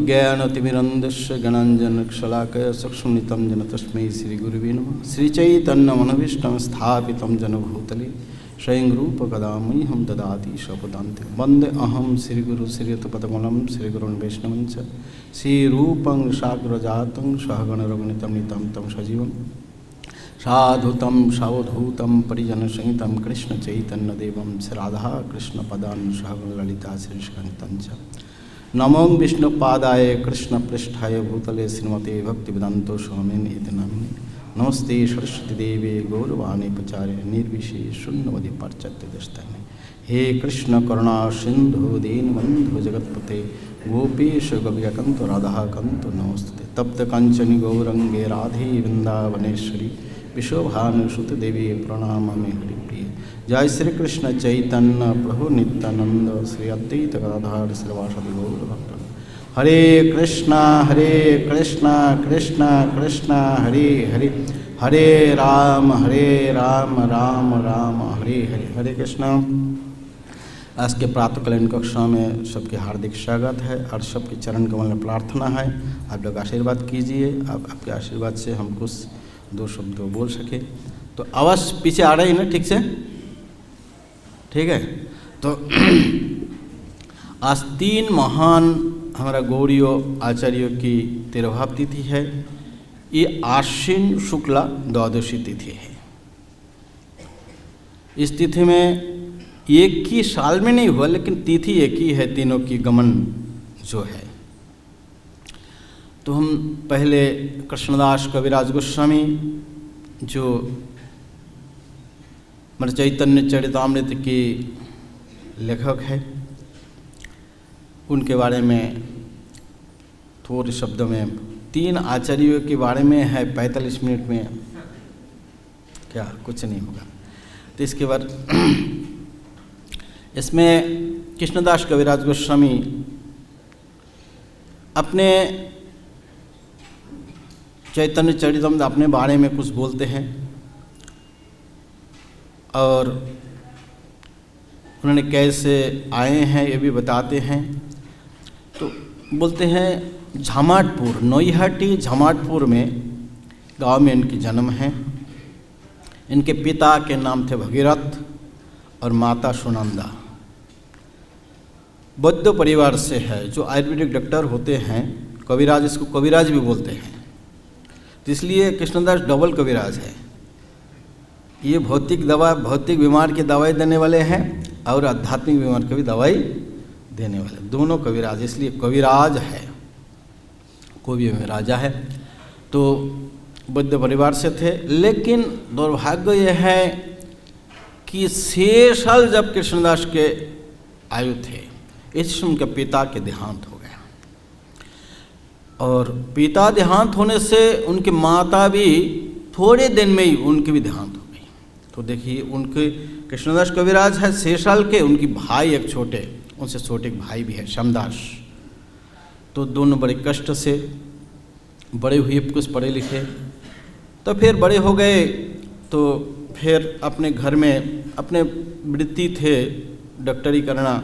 ज्ञानतिमिरन्धस्य ज्ञानाञ्जनशलाकया चक्षुरुन्मिलितं येन तस्मै श्रीगुरुवे नमः। श्रीचैतन्यमनभीष्टं स्थापितं येन भूतले स्वयं रूपकदा मह्यं ददाति स्वपदान्तिकं। वन्दे अहं श्रीगुरु श्रीयुतपदकमलं श्रीगुरुन् वैष्णवं च श्रीरूपं साग्रजातं सहगण रघुनाथं नितं तं सजीवं साधुतं सावधूतं परिजनसहितं कृष्णचैतन्यदेवं श्रीराधा कृष्णपदान् सहगण ललिता श्रीकृष्णं च। नमो विष्णुपादाय कृष्णपृष्ठाय भूतले श्रीमते भक्तिवेदान्त स्वामिने इति नामिने। नमस्ते सरस्वती देवे गौरवाणी प्रचारे निर्विशेष शून्यवधि पाश्चात्यदस्ताने। हे कृष्ण करुणा सिंधु दीनबंधु जगत्पते गोपीश गव्यकंत राधाकांत नमस्ते। तप्त कांचनी गौरंगे राधे वृंदावनेश्वरी विश्वभानुसुते देवी प्रणमामि हरिप्रिय। जय श्री कृष्ण चैतन्य प्रभु नित्यानंद श्री अद्वैत गदाधर श्रीवासदि गौरभक्त। हरे कृष्णा कृष्णा कृष्णा हरे हरे, हरे राम राम राम हरे हरे। हरे कृष्णा। आज के प्रातःकालीन कक्षा में सबके हार्दिक स्वागत है और सबके चरण कमल में प्रार्थना है आप लोग आशीर्वाद कीजिए। आपके आशीर्वाद से हम कुछ दो शब्द बोल सके। तो आवाज़ पीछे आ रही है ना ठीक से? ठीक है। तो आज 3 महान हमारा गौड़ीय आचार्यों की तिरुभाव तिथि है। ये आश्विन शुक्ला द्वादशी तिथि है। इस तिथि में एक ही साल में नहीं हुआ लेकिन तिथि एक ही है, तीनों की गमन जो है। तो हम पहले कृष्णदास कविराज गोस्वामी जो हमारे चैतन्य चरितामृत की लेखक है उनके बारे में थोड़े शब्दों में 3 आचार्यों के बारे में है। 45 मिनट में क्या कुछ नहीं होगा। तो इसके बाद इसमें कृष्णदास कविराज गोस्वामी अपने चैतन्य चरितामृत अपने बारे में कुछ बोलते हैं और उन्होंने कैसे आए हैं ये भी बताते हैं। तो बोलते हैं झमाटपुर, नोईहाटी झमाटपुर में गांव में इनकी जन्म है। इनके पिता के नाम थे भगीरथ और माता सुनंदा। बौद्ध परिवार से है जो आयुर्वेदिक डॉक्टर होते हैं। कविराज, इसको कविराज भी बोलते हैं। तो इसलिए कृष्णदास डबल कविराज है। ये भौतिक बीमार की दवाई देने वाले हैं और आध्यात्मिक बीमार की भी दवाई देने वाले, दोनों कविराज, इसलिए कविराज है। कोई भी राजा है। तो बौद्ध परिवार से थे, लेकिन दुर्भाग्य यह है कि 6 साल जब कृष्णदास के आयु थे इस समय उनके पिता के देहांत हो गया। और पिता देहांत होने से उनकी माता भी थोड़े दिन में ही उनकी भी देहांत हो गई। तो देखिए उनके कृष्णदास कविराज है 6 साल के, उनकी भाई एक छोटे, उनसे छोटे एक भाई भी है श्यामदास। तो दोनों बड़े कष्ट से बड़े हुए, कुछ पढ़े लिखे। तो फिर बड़े हो गए तो फिर अपने घर में अपने वृत्ति थे डॉक्टरी करना।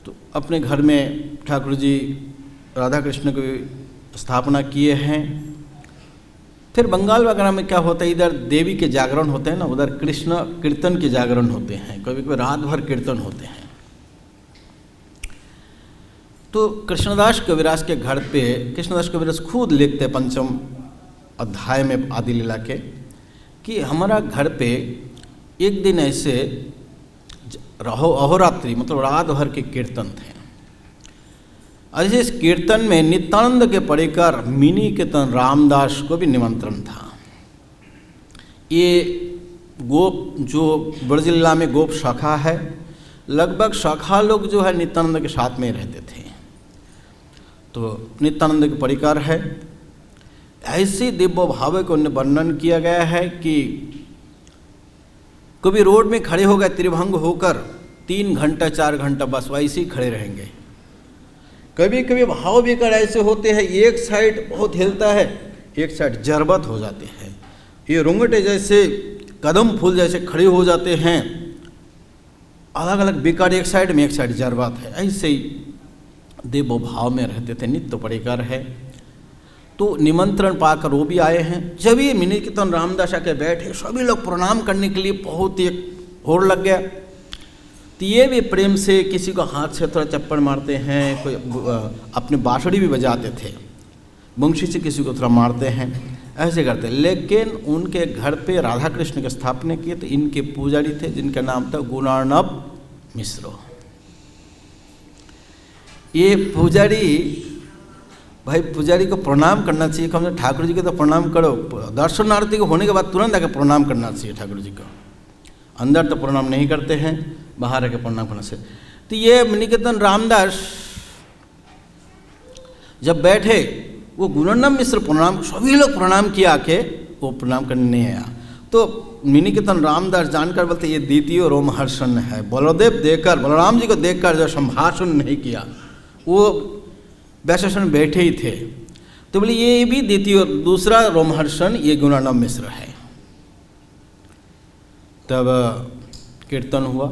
तो अपने घर में ठाकुर जी राधा कृष्ण की स्थापना किए हैं। फिर बंगाल वगैरह में क्या होता है, इधर देवी के जागरण होते हैं ना, उधर कृष्ण कीर्तन के जागरण होते हैं, कभी कभी रात भर कीर्तन होते हैं। तो कृष्णदास कविराज के घर पे कृष्णदास कविराज खुद लिखते 5वें अध्याय में आदि लीला के कि हमारा घर पे एक दिन ऐसे अहोरात्रि मतलब रात भर के कीर्तन थे। ऐसे इस कीर्तन में नित्यानंद के परिकर मिनी कीर्तन रामदास को भी निमंत्रण था। ये गोप जो ब्रज लीला में गोप शाखा है, लगभग शाखा लोग जो है नित्यानंद के साथ में रहते थे। तो नित्यानंद के परिकर है। ऐसे दिव्य भाव को वर्णन किया गया है कि कभी रोड में खड़े हो गए त्रिभंग होकर 3 घंटा 4 घंटा बस वैसे ही खड़े रहेंगे। कभी कभी भाव विकार ऐसे होते हैं, एक साइड बहुत हिलता है, एक साइड जरबत हो जाते हैं। ये रोंगटे जैसे कदम फूल जैसे खड़े हो जाते हैं, अलग अलग विकार एक साइड में, एक साइड जरबत है। ऐसे ही देव भाव में रहते थे, नित्य परिकर है। तो निमंत्रण पाकर वो भी आए हैं। जब ये मिनी कीर्तन रामदास आके बैठे, सभी लोग प्रणाम करने के लिए बहुत ही होड़ लग गया। तो ये भी प्रेम से किसी को हाथ से थोड़ा चप्पड़ मारते हैं, कोई अपने बांसुरी भी बजाते थे, बंशी से किसी को थोड़ा मारते हैं, ऐसे करते। लेकिन उनके घर पे राधा कृष्ण की स्थापना किए तो इनके पुजारी थे जिनका नाम था गुणार्णव मिश्र। ये पुजारी, भाई पुजारी को प्रणाम करना चाहिए, कम से ठाकुर जी को तो प्रणाम करो, दर्शन आरती को होने के बाद तुरंत आकर प्रणाम करना चाहिए ठाकुर जी को। अंदर तो प्रणाम नहीं करते हैं, बाहर आके प्रणाम करना चाहिए। तो ये निकेतन रामदास जब बैठे, वो गुणार्णव मिश्र प्रणाम, सभी लोग प्रणाम किया आके, वो प्रणाम करने नहीं आया। तो निकेतन रामदास जानकर बोलते ये द्वितीय रोमहर्षण है। बलदेव देखकर, बलराम जी को देखकर जो संभाषण नहीं किया, वो वैश्वासन बैठे ही थे। तो बोले ये भी द्वितीय, दूसरा रोमहर्षण ये गुणार्णव मिश्र है। तब कीर्तन हुआ।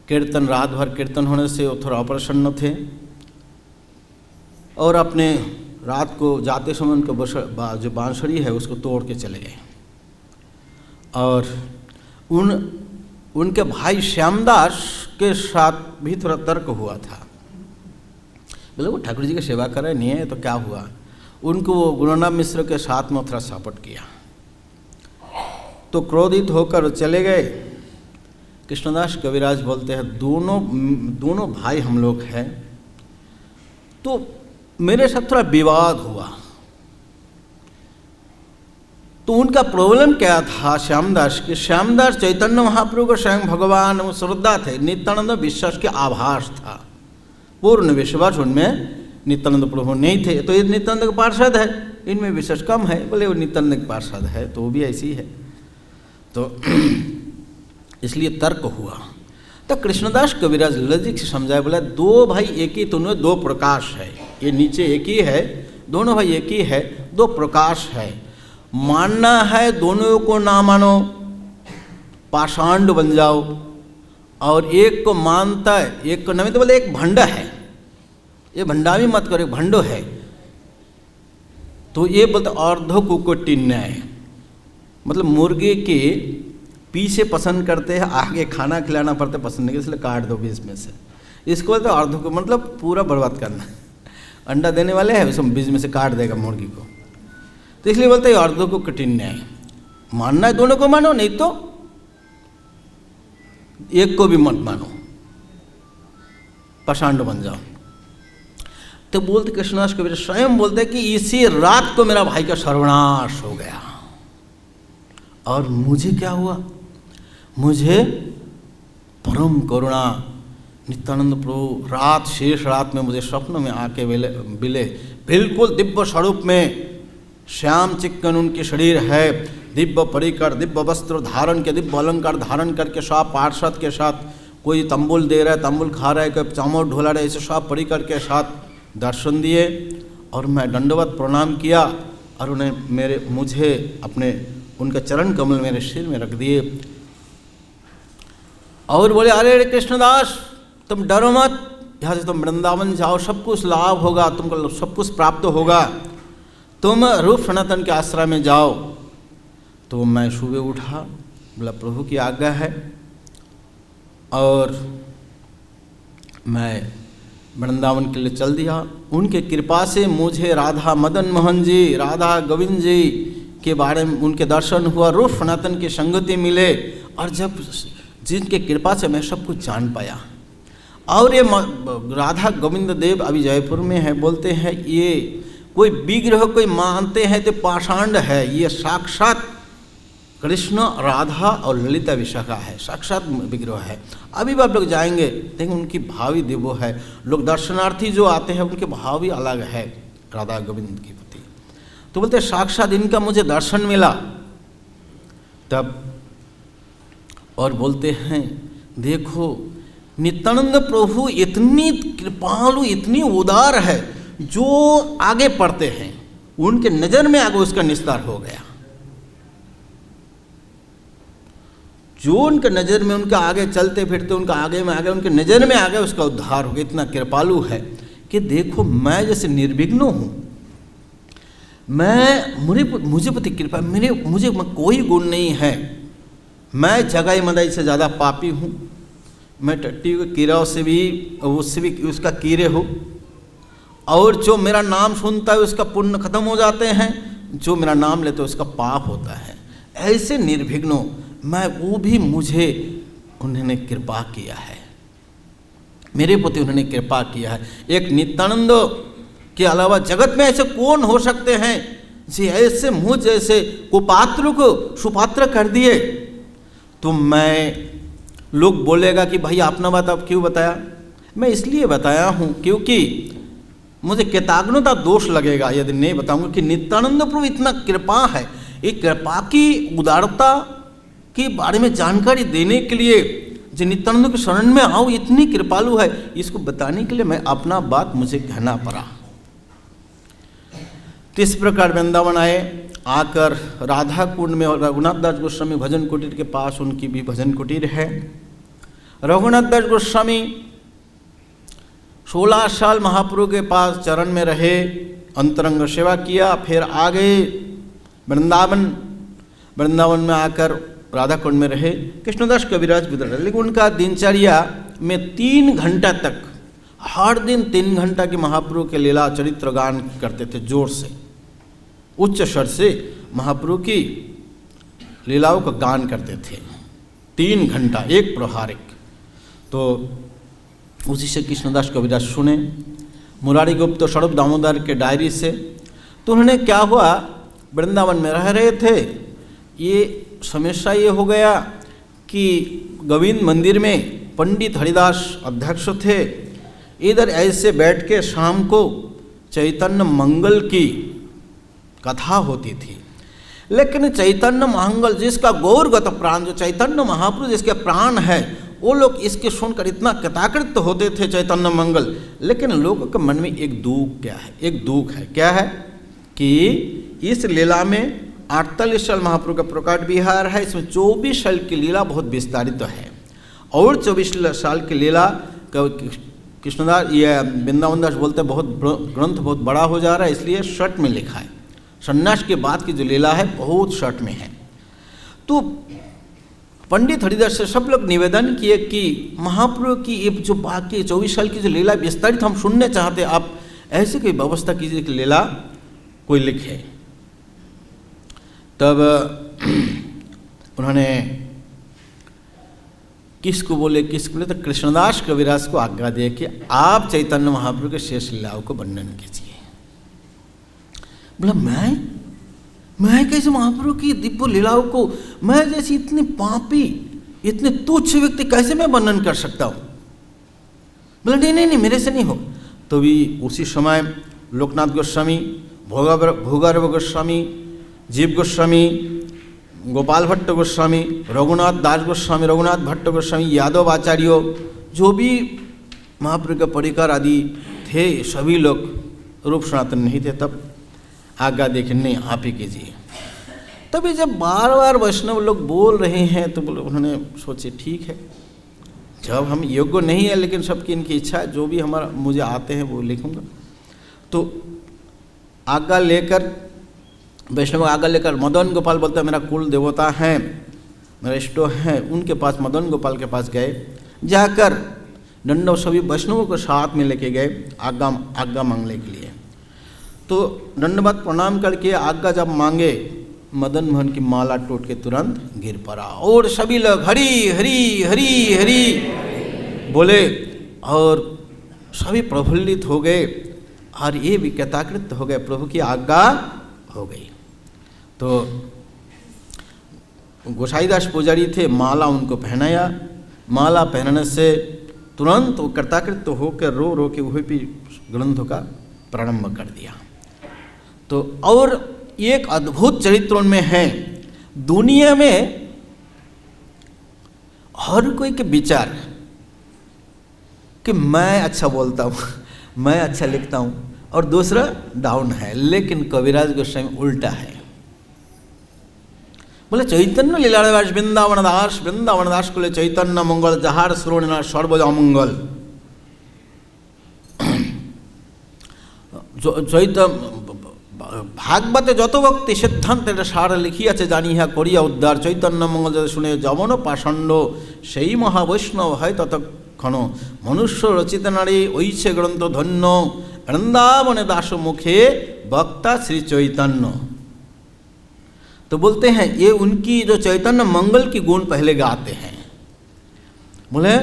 कीर्तन रात भर कीर्तन होने से वो थोड़ा अप्रसन्न थे और अपने रात को जाते समय उनके जो बांसुरी है उसको तोड़ के चले गए। और उनके भाई श्यामदास के साथ भी थोड़ा तर्क हुआ था। बोले वो ठाकुर जी की सेवा कर रहे नहीं है तो क्या हुआ, उनको वो गुणार्णव मिश्र के साथ में थोड़ा सपोर्ट किया। तो क्रोधित होकर चले गए। कृष्णदास कविराज बोलते हैं दोनों भाई हम लोग हैं, तो मेरे साथ थोड़ा विवाद हुआ। तो उनका प्रॉब्लम क्या था श्यामदास के, श्यामदास चैतन्य महाप्रभु को स्वयं भगवान श्रद्धा थे, नित्यानंद विश्वास के आभास था, पूर्ण विश्वास उनमें नित्यानंद प्रभु नहीं थे। तो ये नित्यानंद के पार्षद है, इनमें विश्वास कम है। बोले वो नित्यानंद के पार्षद है तो वो भी ऐसी है। तो इसलिए तर्क हुआ। तो कृष्णदास कविराज लजिक से समझाया, बोला दो भाई एक ही, तुमने दो प्रकाश है, ये नीचे एक ही है, दोनों भाई एक ही है, दो प्रकाश है। मानना है दोनों को ना मानो, पाषांड बन जाओ। और एक को मानता है एक को नहीं, तो बोले एक भंडा है, ये भंडामी मत करो, एक भंडो है। तो ये बोलते अर्धो कुकुटिन्याय, मतलब मुर्गे के पीछे पसंद करते हैं, आगे खाना खिलाना पड़ता है पसंद नहीं, इसलिए काट दो बीच में से। इसको बोलते अर्धो को, मतलब पूरा बर्बाद करना। अंडा देने वाले हैं उसको बीच में से काट देगा मुर्गी को, तो इसलिए बोलते हैं अर्धो को कठिन्याय। मानना है दोनों को मानो, नहीं तो एक को भी मत मानो, पाषांड बन जाओ। तो बोलते कृष्णदास कबीर स्वयं बोलते कि इसी रात को मेरा भाई का सर्वनाश हो गया। और मुझे क्या हुआ, मुझे परम करुणा नित्यानंद प्रभु रात, शेष रात में मुझे स्वप्न में आके मिले, बिल्कुल दिव्य स्वरूप में, श्याम चिक्कन उनके शरीर है, दिव्य परिकर, दिव्य वस्त्र धारण के, दिव्य अलंकार धारण करके सब पार्षद के साथ, कोई तंबुल दे रहा है, तंबुल खा रहा है, कोई चामर ढोला रहा है, ऐसे सब परिकर के साथ दर्शन दिए। और मैं दंडवत प्रणाम किया और उन्हें मुझे अपने उनका चरण कमल मेरे सिर में रख दिए और बोले अरे कृष्णदास तुम डरो मत, यहाँ से तुम वृंदावन जाओ, सब कुछ लाभ होगा, तुमको सब कुछ प्राप्त होगा, तुम रूप सनातन के आश्रम में जाओ। तो मैं सुबह उठा, बोला प्रभु की आज्ञा है, और मैं वृंदावन के लिए चल दिया। उनके कृपा से मुझे राधा मदन मोहन जी, राधा गोविंद जी के बारे में उनके दर्शन हुआ, रूप सनातन की संगति मिले, और जब जिनके कृपा से मैं सब कुछ जान पाया। और ये राधा गोविंद देव अभी जयपुर में है, बोलते हैं ये कोई विग्रह कोई मानते हैं तो पाषांड है, ये साक्षात कृष्ण, राधा और ललिता विशाखा है, साक्षात विग्रह है। अभी भी आप लोग जाएंगे देखें उनकी भावी देवो है, लोग दर्शनार्थी जो आते हैं उनके भाव भी अलग है राधा गोविंद के प्रति। तो बोलते साक्षात इनका मुझे दर्शन मिला तब, और बोलते हैं देखो नित्यानंद प्रभु इतनी कृपालु, इतनी उदार है, जो आगे पढ़ते हैं उनके नज़र में आगे उसका निस्तार हो गया, जो उनके नज़र में उनका आगे चलते फिरते उनका आगे में आगे उनके नज़र में आगे उसका उद्धार हो गया। इतना कृपालु है कि देखो मैं जैसे निर्विघ्न हूँ, मुझे प्रति कृपा, मुझे कोई गुण नहीं है, मैं जगाई मदाई से ज़्यादा पापी हूँ, मैं टट्टी के कीड़ों से भी उससे भी उसका कीड़े हो, और जो मेरा नाम सुनता है उसका पुण्य खत्म हो जाते हैं, जो मेरा नाम लेते है उसका पाप होता है। ऐसे निर्विघ्नो मैं, वो भी मुझे उन्होंने कृपा किया है, मेरे प्रति उन्होंने कृपा किया है। एक नित्यानंद के अलावा जगत में ऐसे कौन हो सकते हैं जी ऐसे मुझ जैसे कुपात्र को सुपात्र कर दिए। तो मैं, लोग बोलेगा कि भाई अपना बात आप क्यों बताया? मैं इसलिए बताया हूँ क्योंकि मुझे कृतज्ञता दोष लगेगा यदि नहीं बताऊंगा कि नित्यानंद प्रभु इतना कृपा है। एक कृपा की उदारता के बारे में जानकारी देने के लिए जो नित्यानंद के शरण में आओ, इतनी कृपालु है, इसको बताने के लिए मैं अपना बात मुझे कहना पड़ा। तो इस प्रकार वृंदावन आए, आकर राधा कुंड में, और रघुनाथ दास गोस्वामी भजन कुटीर के पास उनकी भी भजन कुटीर है। रघुनाथ दास गोस्वामी 16 साल महाप्रभु के पास चरण में रहे, अंतरंग सेवा किया, फिर आगे वृंदावन में आकर राधा कुंड में रहे। कृष्णदास कविराज विदर, लेकिन उनका दिनचर्या में 3 घंटा तक, हर दिन 3 घंटा की महाप्रभु के लीला चरित्र गान करते थे, जोर से उच्च स्वर से महाप्रभु की लीलाओं का गान करते थे 3 घंटा, एक प्रहारिक। तो उसी से कृष्णदास कविराज सुने, मुरारी गुप्त तो स्वरूप दामोदर के डायरी से। तो उन्होंने क्या हुआ, वृंदावन में रह रहे थे, ये समस्या ये हो गया कि गोविंद मंदिर में पंडित हरिदास अध्यक्ष थे, इधर ऐसे बैठ के शाम को चैतन्य मंगल की कथा होती थी। लेकिन चैतन्य मंगल जिसका गौरगत प्राण, जो चैतन्य महाप्रभु जिसके प्राण है, वो लोग इसके सुनकर इतना कृताकृत होते थे चैतन्य मंगल। लेकिन लोगों के मन में एक दुख है, क्या है कि इस लीला में 48 साल महाप्रभु का प्रकट विहार है, इसमें 24 साल की लीला बहुत विस्तारित है, और 24 साल की लीला कृष्णदास ये वृंदावन दास बोलते हैं बहुत ग्रंथ बहुत बड़ा हो जा रहा है, इसलिए शर्ट में लिखा है। सन्यास के बाद की जो लीला है बहुत शर्ट में है। तो पंडित हरिदास से सब लोग निवेदन किए कि महाप्रभु की ये जो बाकी 24 साल की जो लीला विस्तारित हम सुनने चाहते, आप ऐसी कोई व्यवस्था कीजिए कि लीला कोई लिखे। तब उन्होंने किसको बोले, तो कृष्णदास कविराज को आज्ञा दे कि आप चैतन्य महाप्रभु के शेष लीलाओं को वर्णन कीजिए। बोला मैं कैसे महाप्रभु की दिव्य लीलाओं को, मैं जैसी इतनी पापी, इतने तुच्छ व्यक्ति कैसे मैं वर्णन कर सकता हूँ? बोला नहीं मेरे से नहीं हो। तो भी उसी समय लोकनाथ गोस्वामी, भोगारव गोस्वामी, जीव गोस्वामी, गोपाल भट्ट गोस्वामी, रघुनाथ दास गोस्वामी, रघुनाथ भट्ट गोस्वामी, यादव आचार्यों, जो भी महाप्रभु के परिकर आदि थे, सभी लोग रूप सनातन नहीं थे, तब आज्ञा देखे नहीं आप ही कीजिए। तभी जब बार बार वैष्णव लोग बोल रहे हैं तो बोले, उन्होंने सोचे ठीक है, जब हम योग्य नहीं है, लेकिन सबकी इनकी इच्छा है, जो भी हमारा मुझे आते हैं वो लिखूँगा। तो आज्ञा लेकर, वैष्णव आज्ञा लेकर मदन गोपाल बोलता है मेरा कुल देवता है, मेरा इष्ट है, उनके पास मदन गोपाल के पास गए, जाकर दंडव सभी वैष्णवों को साथ में लेके गए आज्ञा मांगने के लिए। तो दंडवत प्रणाम करके आज्ञा जब मांगे, मदन मोहन की माला टूट के तुरंत गिर पड़ा, और सभी लोग हरी हरी हरी हरी बोले, और सभी प्रफुल्लित हो गए, और ये भी कृताकृत हो गए, प्रभु की आज्ञा हो गई। तो गोसाईदास पुजारी थे, माला उनको पहनाया, माला पहनने से तुरंत वो कृताकृत होकर रो के वही भी ग्रंथों का प्रारंभ कर दिया। तो और एक अद्भुत चरित्र उनमें है, दुनिया में हर कोई के विचार कि मैं अच्छा बोलता हूँ, मैं अच्छा लिखता हूँ, और दूसरा डाउन है, लेकिन कविराज गोस्वामी उल्टा है। बोले चैतन्य लीलावास वृंदावन दास कुले चैतन्य मंगल जहार श्रोण सर्वज अमंगल। ভাগবতে যত ভক্তি সিদ্ধান্তের সার লিখিয়াছে জানিয়া করিয়া উদ্ধার চৈতন্য মঙ্গল যদি শুনে যমন পাষণ্ড সেই মহাবৈষ্ণব হয় ততক্ষণ মনুষ্য রচিত নারী ঐছে গ্রন্থ ধন্য वृंदावन दास मुखे वक्ता श्री चैतन्य। तो बोलते हैं ये उनकी जो चैतन्य मंगल की गुण पहले गाते हैं। बोले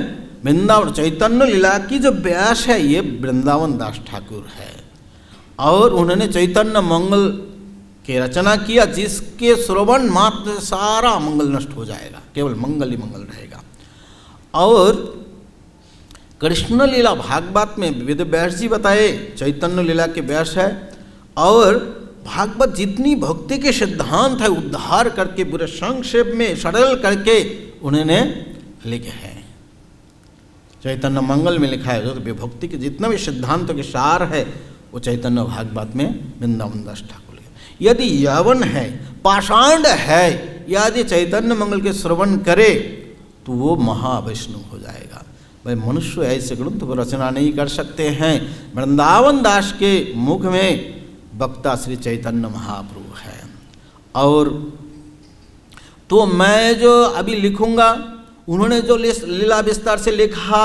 वृंदावन चैतन्य लीला की जो व्यास है ये वृंदावन दास ठाकुर है और उन्होंने चैतन्य मंगल की रचना किया जिसके श्रवण मात्र सारा मंगल नष्ट हो जाएगा, केवल मंगल ही मंगल रहेगा। और कृष्ण लीला भागवत में वेद व्यास जी बताए चैतन्य लीला के व्यास है और भागवत जितनी भक्ति के सिद्धांत है उद्धार करके पूरे संक्षेप में सरल करके उन्होंने लिखे हैं। चैतन्य मंगल में लिखा है जो भक्ति के जितना भी सिद्धांतों के सार है वो चैतन्य भागवत में वृंदावन दास ठाकुर लिखे। यदि यवन है पाषांड है यदि चैतन्य मंगल के श्रवण करे तो वो महावैष्णव हो जाएगा। भाई मनुष्य ऐसे ग्रंथ को रचना नहीं कर सकते हैं। वृंदावन दास के मुख में वक्ता श्री चैतन्य महाप्रभु है। और तो मैं जो अभी लिखूंगा उन्होंने जो लीला विस्तार से लिखा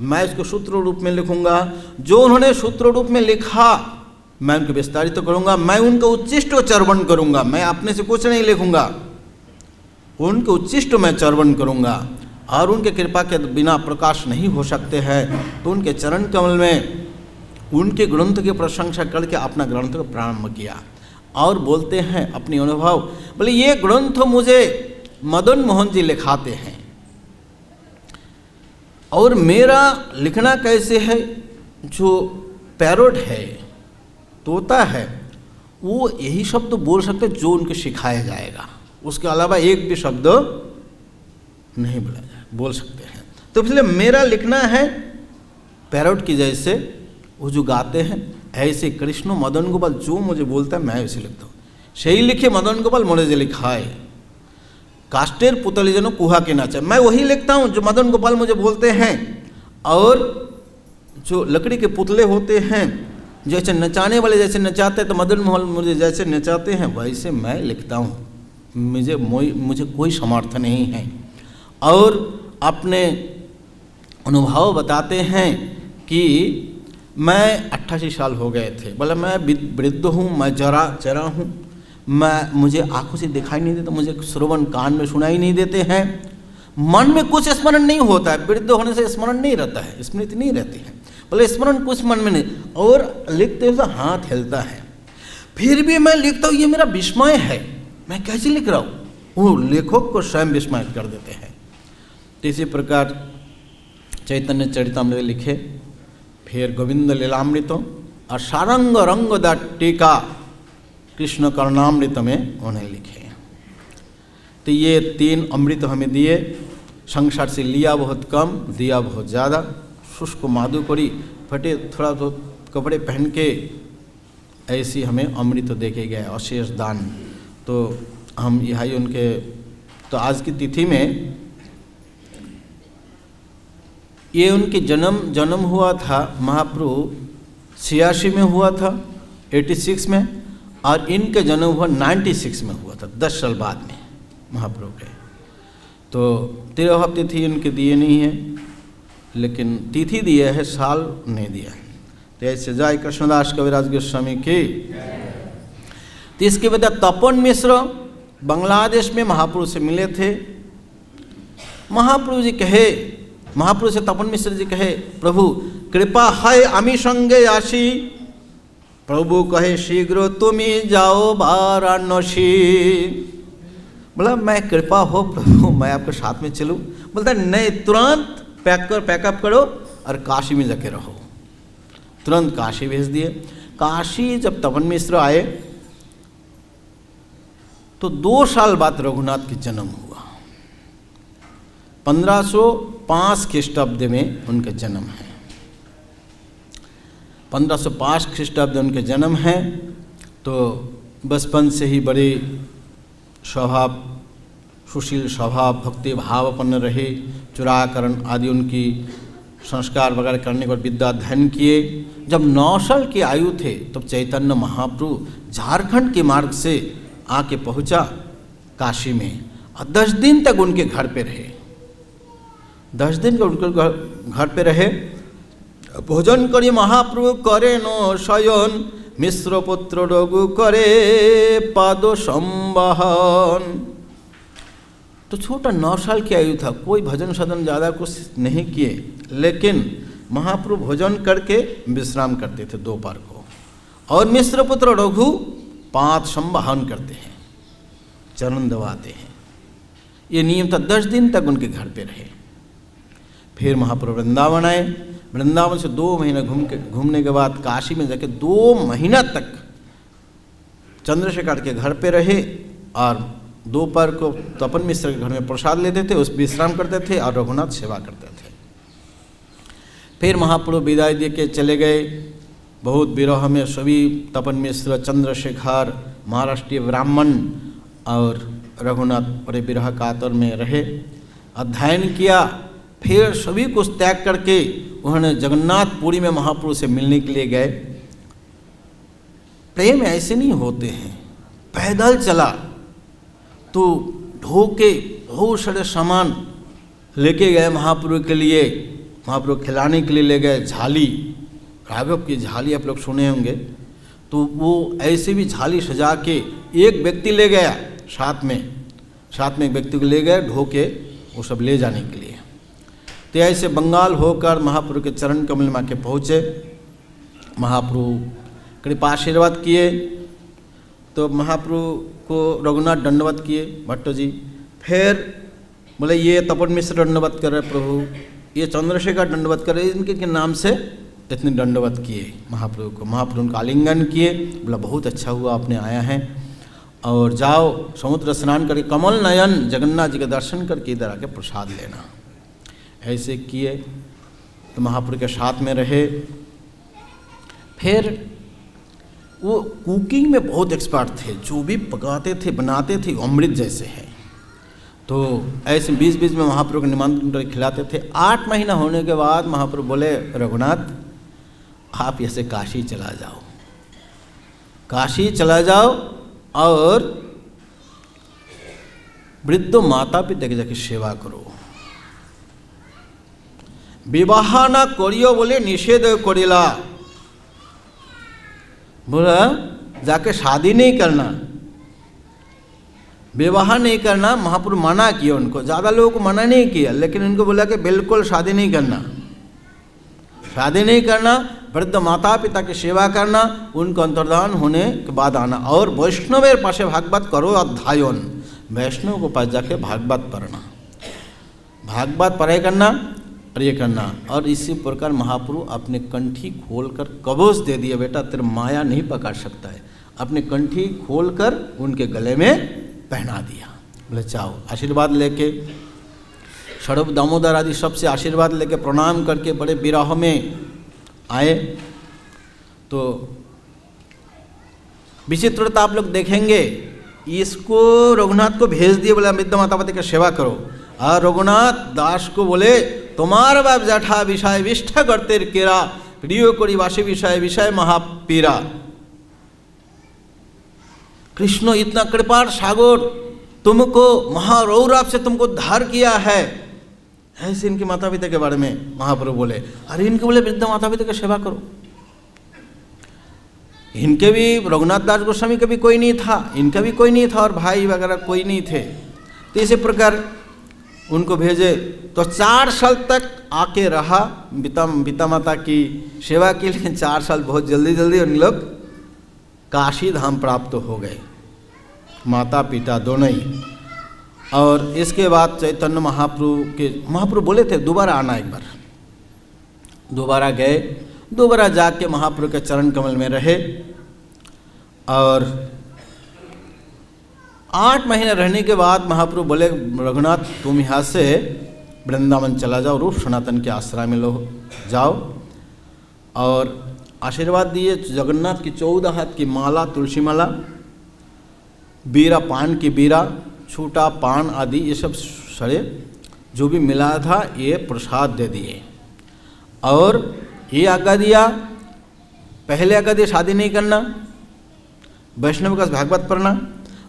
मैं इसको सूत्र रूप में लिखूंगा। जो उन्होंने सूत्र रूप में लिखा मैं उनको विस्तारित करूंगा, मैं उनका उच्चिष्ट चर्वण करूंगा। मैं अपने से कुछ नहीं लिखूंगा, उनके उच्चिष्ट मैं चर्वण करूंगा और उनके कृपा के बिना प्रकाश नहीं हो सकते हैं। तो उनके चरण कमल में उनके ग्रंथ की प्रशंसा करके अपना ग्रंथ को प्रारंभ किया और बोलते हैं अपनी अनुभव। बोले ये ग्रंथ मुझे मदन मोहन जी लिखाते हैं और मेरा लिखना कैसे है, जो पैरोट है तोता है वो यही शब्द बोल सकते जो उनको सिखाया जाएगा, उसके अलावा एक भी शब्द नहीं बोला जाए बोल सकते हैं। तो इसलिए मेरा लिखना है पैरोट की जैसे वो जो गाते हैं ऐसे कृष्ण मदन गोपाल जो मुझे बोलता है मैं वैसे लिखता हूँ। सही लिखे मदन गोपाल मोरे जे लिखा है कास्टेर पुतली जनो कुहा के नाचा, मैं वही लिखता हूँ जो मदन गोपाल मुझे बोलते हैं। और जो लकड़ी के पुतले होते हैं जैसे नचाने वाले जैसे नचाते हैं तो मदन मोहन मुझे जैसे नचाते हैं वैसे मैं लिखता हूँ। मुझे कोई सामर्थ्य नहीं है। और अपने अनुभव बताते हैं कि मैं 88 साल हो गए थे। बोला मैं वृद्ध हूँ, मैं जरा हूँ, मुझे आँखों से दिखाई नहीं देता, मुझे श्रवण कान में सुनाई नहीं देते हैं, मन में कुछ स्मरण नहीं होता है। वृद्ध होने से स्मरण नहीं रहता है, स्मृति नहीं रहती है। बोले स्मरण कुछ मन में नहीं और लिखते हुए हाथ हिलता है। फिर भी मैं लिखता हूँ, ये मेरा विस्मय है, मैं कैसे लिख रहा हूँ। वो लेखक को स्वयं विस्मय कर देते हैं। तो इसी प्रकार चैतन्य चरितामृत लिखे, फिर गोविंद लीलामृतम और सारंग रंग दा टीका कृष्ण कर्णामृत में उन्हें लिखे। तो ये 3 अमृत हमें दिए। संसार से लिया बहुत कम, दिया बहुत ज़्यादा। शुष्क माधुकरी फटे थोड़ा तो कपड़े पहन के ऐसी हमें अमृत दे के गए, अशेष दान। तो हम यहाँ उनके तो आज की तिथि में ये उनके जन्म हुआ था महाप्रभु 86 में हुआ था, 86 में, और इनके जन्म हुआ 96 में हुआ था, 10 साल बाद में महाप्रभु के। तो 13 तिथि इनके दिए नहीं है, लेकिन तिथि दिए है, साल नहीं दिया। तो ऐसे जय कृष्णदास कविराज गोस्वामी की। तो इसके बाद तपन मिश्र बांग्लादेश में महाप्रभु से मिले थे। महाप्रभु से तपन मिश्र जी कहे, प्रभु कृपा है आमी संगे आसी। प्रभु कहे शीघ्र तुमी जाओ वाराणसी। बोला मैं कृपा हो प्रभु मैं आपके साथ में चलूँ। बोलता नहीं, तुरंत पैकअप करो और काशी में जाके रहो। तुरंत काशी भेज दिए। काशी जब तपन मिश्र आए तो 2 साल बाद रघुनाथ की जन्म हुआ। 1505 ख्रीष्टाब्द में उनका जन्म है। 1505 ख्रीष्टाब्द उनके जन्म है। तो बचपन से ही बड़े स्वभाव, सुशील स्वभाव, भक्ति भावपन्न रहे। चुराकरण आदि उनकी संस्कार वगैरह करने के बाद विद्या अध्ययन किए। जब 9 साल की आयु थे तब चैतन्य महाप्रभु झारखंड के मार्ग से आके पहुंचा काशी में और 10 दिन तक उनके घर पे रहे। 10 दिन के उनके घर पे रहे। भोजन करी महाप्रभु करे नो शयन, मिश्र पुत्र रघु करे पादो संवाहन। तो छोटा 9 साल की आयु था, कोई भजन सदन ज़्यादा कुछ नहीं किए, लेकिन महाप्रभु भोजन करके विश्राम करते थे दोपहर को। और मिश्र पुत्र रघु पाद संवाहन करते हैं, चरण दबाते हैं। ये नियम था। 10 दिन तक उनके घर पे रहे। फिर महाप्रभु वृंदावन आए। वृंदावन से 2 महीने घूमने के बाद काशी में जाके 2 महीना तक चंद्रशेखर के घर पे रहे और दोपहर को तपन मिश्र के घर में प्रसाद लेते थे, उस विश्राम करते थे और रघुनाथ सेवा करते थे। फिर महाप्रभु विदाई दे के चले गए। बहुत विरह में सभी तपन मिश्र, चंद्रशेखर, महाराष्ट्रीय ब्राह्मण और रघुनाथ बड़े विरह कातर में रहे, अध्ययन किया। फिर सभी कुछ त्याग करके उन्होंने जगन्नाथपुरी में महाप्रभु से मिलने के लिए गए। प्रेम ऐसे नहीं होते हैं। पैदल चला तो ढोके बहुत सारे सामान लेके गए महाप्रभु के लिए, महाप्रभु खिलाने के लिए ले गए। झाली, राघव की झाली आप लोग सुने होंगे, तो वो ऐसे भी झाली सजा के एक व्यक्ति ले गया, साथ में एक व्यक्ति को ले गए ढोके वो सब ले जाने के लिए। तो ऐसे बंगाल होकर महाप्रभु के चरण कमल में आके पहुँचे। महाप्रभु कृपा आशीर्वाद किए तो महाप्रभु को रघुनाथ दंडवत किए भट्टो जी। फिर बोले ये तपन मिश्र दंडवत कर रहे प्रभु, ये चंद्रशेखर दंडवत कर रहे, इनके के नाम से इतने दंडवत किए महाप्रभु को। महाप्रभु उनका आलिंगन किए, बोला बहुत अच्छा हुआ आपने आया है, और जाओ समुद्र स्नान करके कमल नयन जगन्नाथ जी के दर्शन करके इधर आके प्रसाद लेना। ऐसे किए तो महाप्रभु के साथ में रहे। फिर वो कुकिंग में बहुत एक्सपर्ट थे, जो भी पकाते थे बनाते थे अमृत जैसे है। तो ऐसे बीच बीच में महाप्रभु को निमंत्रण करके खिलाते थे। 8 महीना होने के बाद महाप्रभु बोले रघुनाथ आप यहाँ से काशी चला जाओ, काशी चला जाओ और वृद्ध माता पिता की जाके सेवा करो। विवाह ना करियो बोले निषेध करिला, बोला जाके शादी नहीं करना, विवाह नहीं करना। महाप्रभु मना किया उनको, ज़्यादा लोगों को मना नहीं किया, लेकिन उनको बोला कि बिल्कुल शादी नहीं करना, शादी नहीं करना, वृद्ध माता पिता की सेवा करना, उनको अंतर्धान होने के बाद आना। और वैष्णवेर पासे भागवत करो अध्यायन, वैष्णव को पास जाके भागवत पढ़ना, भागवत पढ़ाई करना और ये करना। और इसी प्रकार महाप्रभु अपने कंठी खोलकर कवच दे दिया, बेटा तेरे माया नहीं पकड़ सकता है, अपने कंठी खोलकर उनके गले में पहना दिया। बोले चाहो आशीर्वाद लेके, षडभ दामोदर आदि सबसे आशीर्वाद लेके प्रणाम करके बड़े विरह में आए। तो विचित्रता आप लोग देखेंगे, इसको रघुनाथ को भेज दिए, बोले वृद्ध माता पिता की सेवा करो। और रघुनाथ दास को बोले तुम्हार बाप जठा विषय विष्ठा करते केरा, प्रियो करी वासी विषय विषय महापीरा। कृष्ण इतना कृपार सागर, तुमको महारौरव से तुमको उद्धार किया है। ऐसे इनके माता पिता के बारे में महाप्रभु बोले। अरे इनके बोले वृद्ध माता पिता की सेवा करो। इनके भी रघुनाथ दास गोस्वामी का भी कोई नहीं था, इनका भी कोई नहीं था, और भाई वगैरह कोई नहीं थे। तो इसी प्रकार उनको भेजे। तो 4 साल तक आके रहा पिता माता की सेवा के लिए। 4 साल बहुत जल्दी जल्दी उन लोग काशी धाम प्राप्त हो गए, माता पिता दोनों ही। और इसके बाद चैतन्य महाप्रभु बोले थे दोबारा आना एक बार। दोबारा गए, दोबारा जाके महाप्रभु के चरण कमल में रहे। और 8 महीने रहने के बाद महाप्रभु बोले रघुनाथ तुम यहाँ से वृंदावन चला जाओ, रूप सनातन के आश्रम में लो जाओ। और आशीर्वाद दिए। जगन्नाथ की 14 हाथ की माला, तुलसी माला, बीरा, पान की बीरा, छूटा पान आदि ये सब सड़े जो भी मिला था ये प्रसाद दे दिए। और ये आज्ञा दिया, पहले आज्ञा दिया शादी नहीं करना, वैष्णव का भागवत पढ़ना,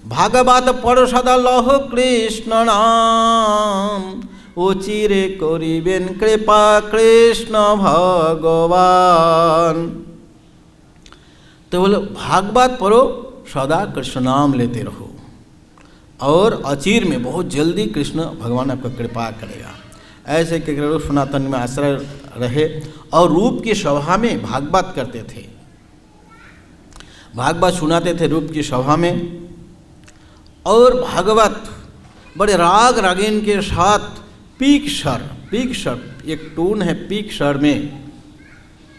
भागवत पढ़ो सदा लहो कृष्ण नाम, ओ चिरे करिबेन कृपा कृष्ण भगवान। तो बोलो भागवत पढ़ो, सदा कृष्ण नाम लेते रहो, और अचिर में बहुत जल्दी कृष्ण भगवान आपका कृपा करेगा। ऐसे के रूप सनातन में आश्रय रहे और रूप की सभा में भागवत करते थे, भागवत सुनाते थे रूप की सभा में। और भागवत बड़े राग रागीन के साथ पीक स्वर एक टून है, पीक स्वर में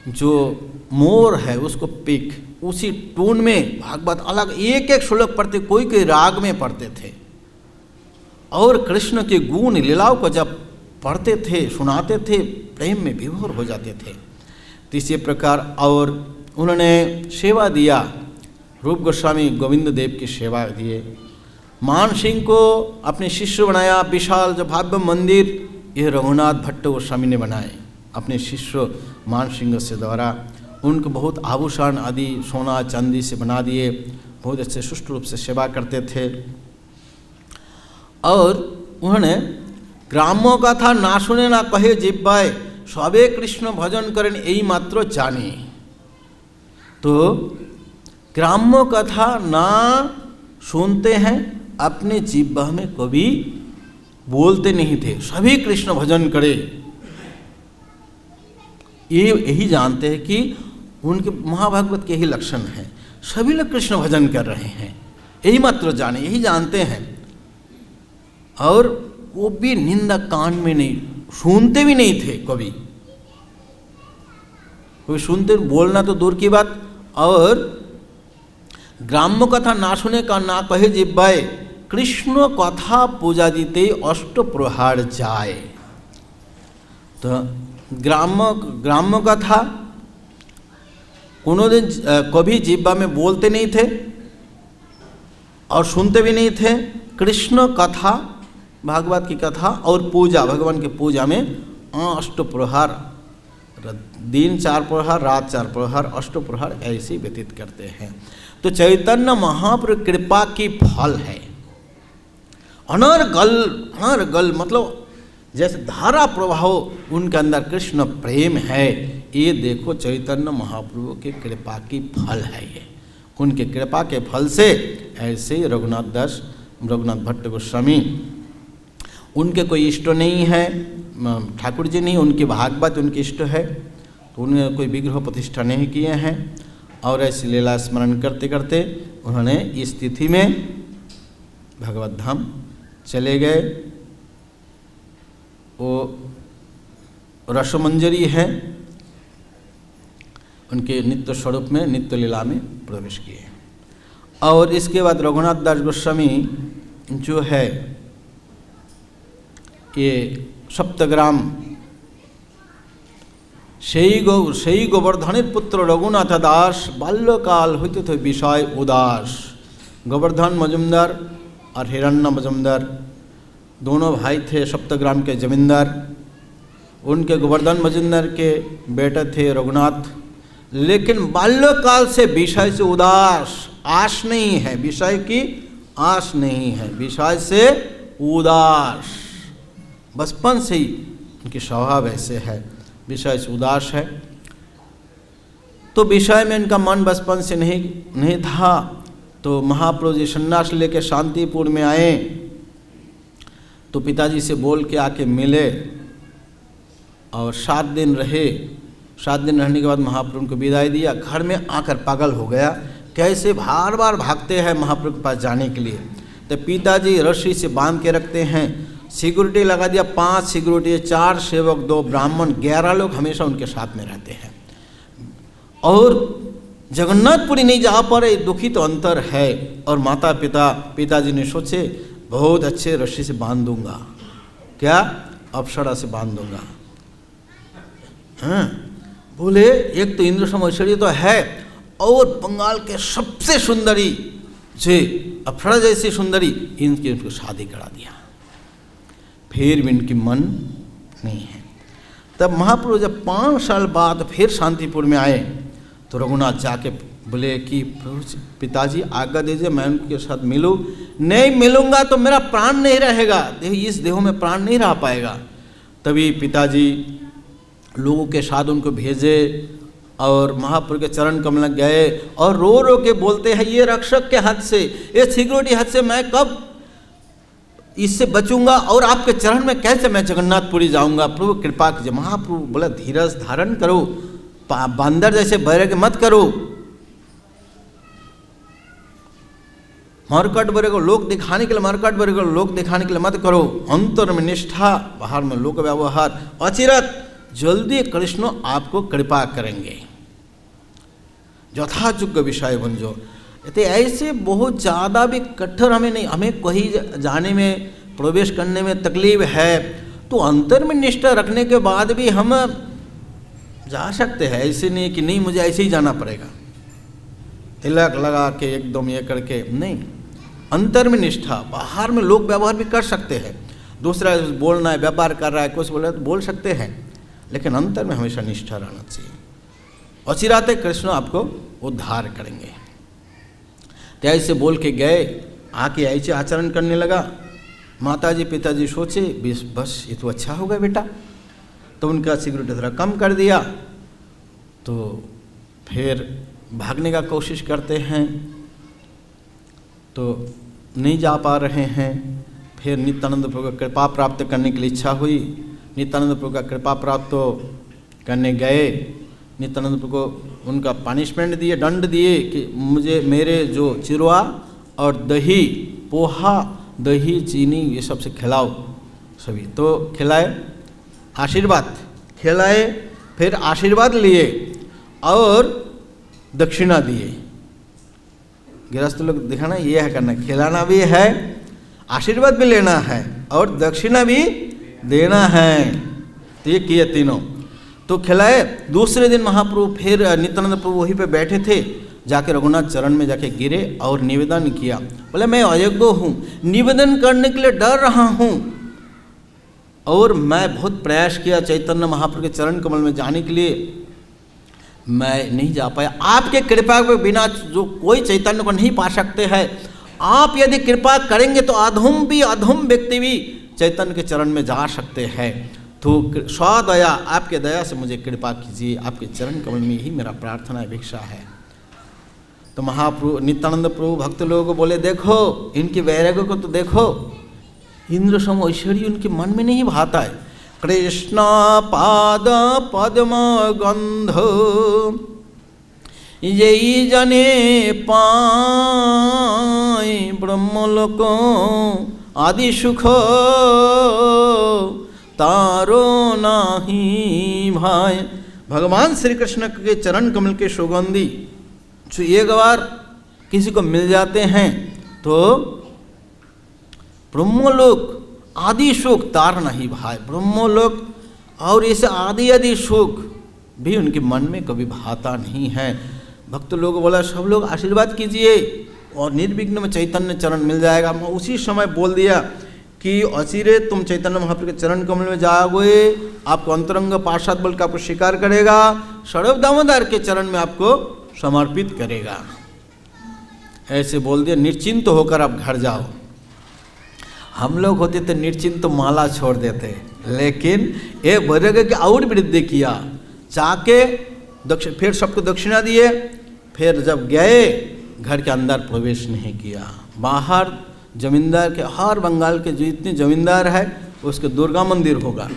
जो मोर है उसको पीक, उसी टून में भागवत अलग एक एक श्लोक पढ़ते, कोई राग में पढ़ते थे, और कृष्ण के गुण लीलाओं को जब पढ़ते थे सुनाते थे प्रेम में विभोर हो जाते थे। तो इसी प्रकार और उन्होंने सेवा दिया, रूप गोस्वामी गोविंद देव की सेवा दिए, मान सिंह को अपने शिष्य बनाया। विशाल जो भव्य मंदिर ये रघुनाथ भट्ट गोस्वामी ने बनाए अपने शिष्य मान सिंह से द्वारा। उनको बहुत आभूषण आदि सोना चांदी से बना दिए, बहुत अच्छे सुष्ट रूप से सेवा करते थे। और उन्होंने ग्रामों का था ना सुने ना कहे जिब्बाए, सबे कृष्ण भजन करें यही मात्र जाने। तो ग्राम्य कथा ना सुनते हैं, अपने जिब्बा में कभी बोलते नहीं थे, सभी कृष्ण भजन करे, ये यही जानते हैं कि उनके महाभागवत के ही लक्षण हैं। सभी लोग कृष्ण भजन कर रहे हैं, यही मात्र जाने, यही जानते हैं। और वो भी निंदा कान में नहीं, सुनते भी नहीं थे कभी, कोई सुनते, बोलना तो दूर की बात। और ग्राम्य कथा ना सुने का ना कहे जिब्बाए, कृष्ण कथा पूजा दीते अष्ट प्रहार जाए। तो ग्राम्य कथा कोनो दिन कभी जिब्बा में बोलते नहीं थे और सुनते भी नहीं थे। कृष्ण कथा भागवत की कथा और पूजा भगवान की पूजा में अष्ट प्रहार, दिन 4 प्रहार रात 4 प्रहार अष्ट प्रहार ऐसे व्यतीत करते हैं। तो चैतन्य महाप्रभु कृपा की फल है। अनर्गल मतलब जैसे धारा प्रवाह उनके अंदर कृष्ण प्रेम है, ये देखो चैतन्य महाप्रभु के कृपा की फल है। ये उनके कृपा के फल से ऐसे रघुनाथ भट्ट गोस्वामी, उनके कोई इष्ट नहीं है, ठाकुर जी नहीं, उनकी भागवत उनकी इष्ट है, तो उन्होंने कोई विग्रह प्रतिष्ठा नहीं किए हैं। और ऐसी लीला स्मरण करते करते उन्होंने इस तिथि में भगवत धाम चले गए। वो रसमंजरी है, उनके नित्य स्वरूप में नित्य लीला में प्रवेश किए। और इसके बाद रघुनाथ दास गोस्वामी जो है ये सप्तग्राम সেই গোবর্ধনের पुत्र रघुनाथ दास बाल्यकाल होते थे विषय उदास। गोवर्धन मजुमदार और हिरण्य मजुमदार दोनों भाई थे, सप्तग्राम के जमींदार। उनके गोवर्धन मजुमदार के बेटे थे रघुनाथ, लेकिन बाल्यकाल से विषय से उदास, आश नहीं है, विषय की आश नहीं है, विषय से उदास, बचपन से ही उनकी स्वभाव ऐसे है, विषय से उदास है। तो विषय में इनका मन बचपन से नहीं था। तो महाप्रभु जी संन्यास लेके शांतिपुर में आए, तो पिताजी से बोल के आके मिले और 7 दिन रहे। 7 दिन रहने के बाद महाप्रभु को विदाई दिया। घर में आकर पागल हो गया, कैसे बार बार भागते हैं महाप्रभु के पास जाने के लिए। तो पिताजी रस्सी से बांध के रखते हैं, सिक्योरिटी लगा दिया, 5 सिक्योरिटी, 4 सेवक, 2 ब्राह्मण, 11 लोग हमेशा उनके साथ में रहते हैं। और जगन्नाथपुरी नहीं जहाँ पर दुखी तो अंतर है। और माता पिताजी ने सोचे बहुत अच्छे रस्सी से बांध दूंगा, क्या अप्सरा से बांध दूंगा। हाँ बोले एक तो इंद्र सम ऐश्वर्य तो है, और बंगाल के सबसे सुंदरी जे अप्सरा जैसी सुंदरी, इनकी उनको शादी करा दिया। फिर भी इनकी मन नहीं है। तब महाप्रभु जब 5 साल बाद फिर शांतिपुर में आए तो रघुनाथ जाके बोले कि प्रभु पिताजी आज्ञा दीजिए मैं उनके साथ मिलूं। नहीं मिलूंगा तो मेरा प्राण नहीं रहेगा, इस देह में प्राण नहीं रह पाएगा। तभी पिताजी लोगों के साथ उनको भेजे और महाप्रभु के चरण कमल गए और रो रो के बोलते हैं, ये रक्षक के हाथ से, ये सिक्योरिटी हाथ से मैं कब इससे बचूंगा और आपके चरण में कैसे मैं जगन्नाथपुरी जाऊंगा, प्रभु कृपा कीजिए। महाप्रभु बोला धीरज धारण करो, बंदर जैसे बैरग मत करो, मरकट बरे को लोक दिखाने के लिए, मरकट बरे को लोक दिखाने के लिए मत करो, अंतर में निष्ठा बाहर में लोक व्यवहार, अचिरत जल्दी कृष्ण आपको कृपा करेंगे, यथायुग विषय भंजो। तो ऐसे बहुत ज़्यादा भी कठोर हमें नहीं, हमें कहीं जाने में प्रवेश करने में तकलीफ है तो अंतर में निष्ठा रखने के बाद भी हम जा सकते हैं। ऐसे नहीं कि नहीं मुझे ऐसे ही जाना पड़ेगा, तिलक लगा के एकदम ये करके नहीं, अंतर में निष्ठा। बाहर में लोग व्यवहार भी कर सकते हैं, दूसरा बोलना है, व्यापार कर रहा है, कुछ बोल रहा है तो बोल सकते हैं, लेकिन अंतर में हमेशा निष्ठा रहना चाहिए। अचिराते कृष्ण आपको उद्धार करेंगे। तो ऐसे बोल के गए, आके ऐसे आचरण करने लगा। माताजी पिताजी सोचे बस ये तो अच्छा होगा बेटा, तो उनका सिगरेट थोड़ा कम कर दिया। तो फिर भागने का कोशिश करते हैं तो नहीं जा पा रहे हैं। फिर नित्यानंद प्रभु का कृपा प्राप्त करने की इच्छा हुई, नित्यानंद प्रभु का कृपा प्राप्त करने गए। नित्यानंद प्रभु को उनका पनिशमेंट दिए, दंड दिए कि मुझे मेरे जो चिरवा और दही, पोहा, दही, चीनी ये सब से खिलाओ सभी। तो खिलाए, आशीर्वाद खिलाए, फिर आशीर्वाद लिए और दक्षिणा दिए। गृहस्थ लोग दिखाना ये है करना, खिलाना भी है, आशीर्वाद भी लेना है और दक्षिणा भी देना है। तो ये किए तीनों, तो खिलाए। दूसरे दिन महाप्रभु फिर नित्यानंद प्रभु वहीं पे बैठे थे, जाके रघुनाथ चरण में जाके गिरे और निवेदन किया। बोले मैं अयोग्य हूँ, निवेदन करने के लिए डर रहा हूँ और मैं बहुत प्रयास किया चैतन्य महाप्रभु के चरण कमल में जाने के लिए, मैं नहीं जा पाया। आपके कृपा के बिना जो कोई चैतन्य को नहीं पा सकते हैं, आप यदि कृपा करेंगे तो अधम भी, अधम व्यक्ति भी चैतन्य के चरण में जा सकते हैं। तो स्वदया, आपके दया से मुझे कृपा कीजिए, आपके चरण कमल में ही मेरा प्रार्थना अपेक्षा है। तो महाप्रभु नित्यानंद प्रभु भक्त लोगों को बोले, देखो इनके वैराग्य को तो देखो, इंद्र सम ऐश्वर्य उनके मन में नहीं भाता है। कृष्ण पाद पद्म गंधो यही जने पाए ब्रह्मलोक आदि सुख तारो नाही भाई। भगवान श्री कृष्ण के चरण कमल के सुगंधी जो एक बार किसी को मिल जाते हैं तो ब्रह्मलोक आदि सुख तार नहीं भाई। ब्रह्मलोक और इसे आदि आदि सुख भी उनके मन में कभी भाता नहीं है। भक्त लोग बोला सब लोग आशीर्वाद कीजिए और निर्विघ्न में चैतन्य चरण मिल जाएगा। मैं उसी समय बोल दिया कि अचिरे तुम चैतन्य महाप्रभु के चरण कमल में जाओगे, आपको अंतरंग पार्षद बोल के आपको स्वीकार करेगा, सर्व दामोदर के चरण में आपको समर्पित करेगा। ऐसे बोल दिया, निश्चिंत होकर आप घर जाओ। हम लोग होते तो निश्चिंत तो माला छोड़ देते, लेकिन ये वर्ग के और वृद्धि किया, जाके फिर सबको दक्षिणा दिए। फिर जब गए घर के अंदर प्रवेश नहीं किया, बाहर जमींदार के, हर बंगाल के जितने जमींदार है उसके दुर्गा मंदिर होगा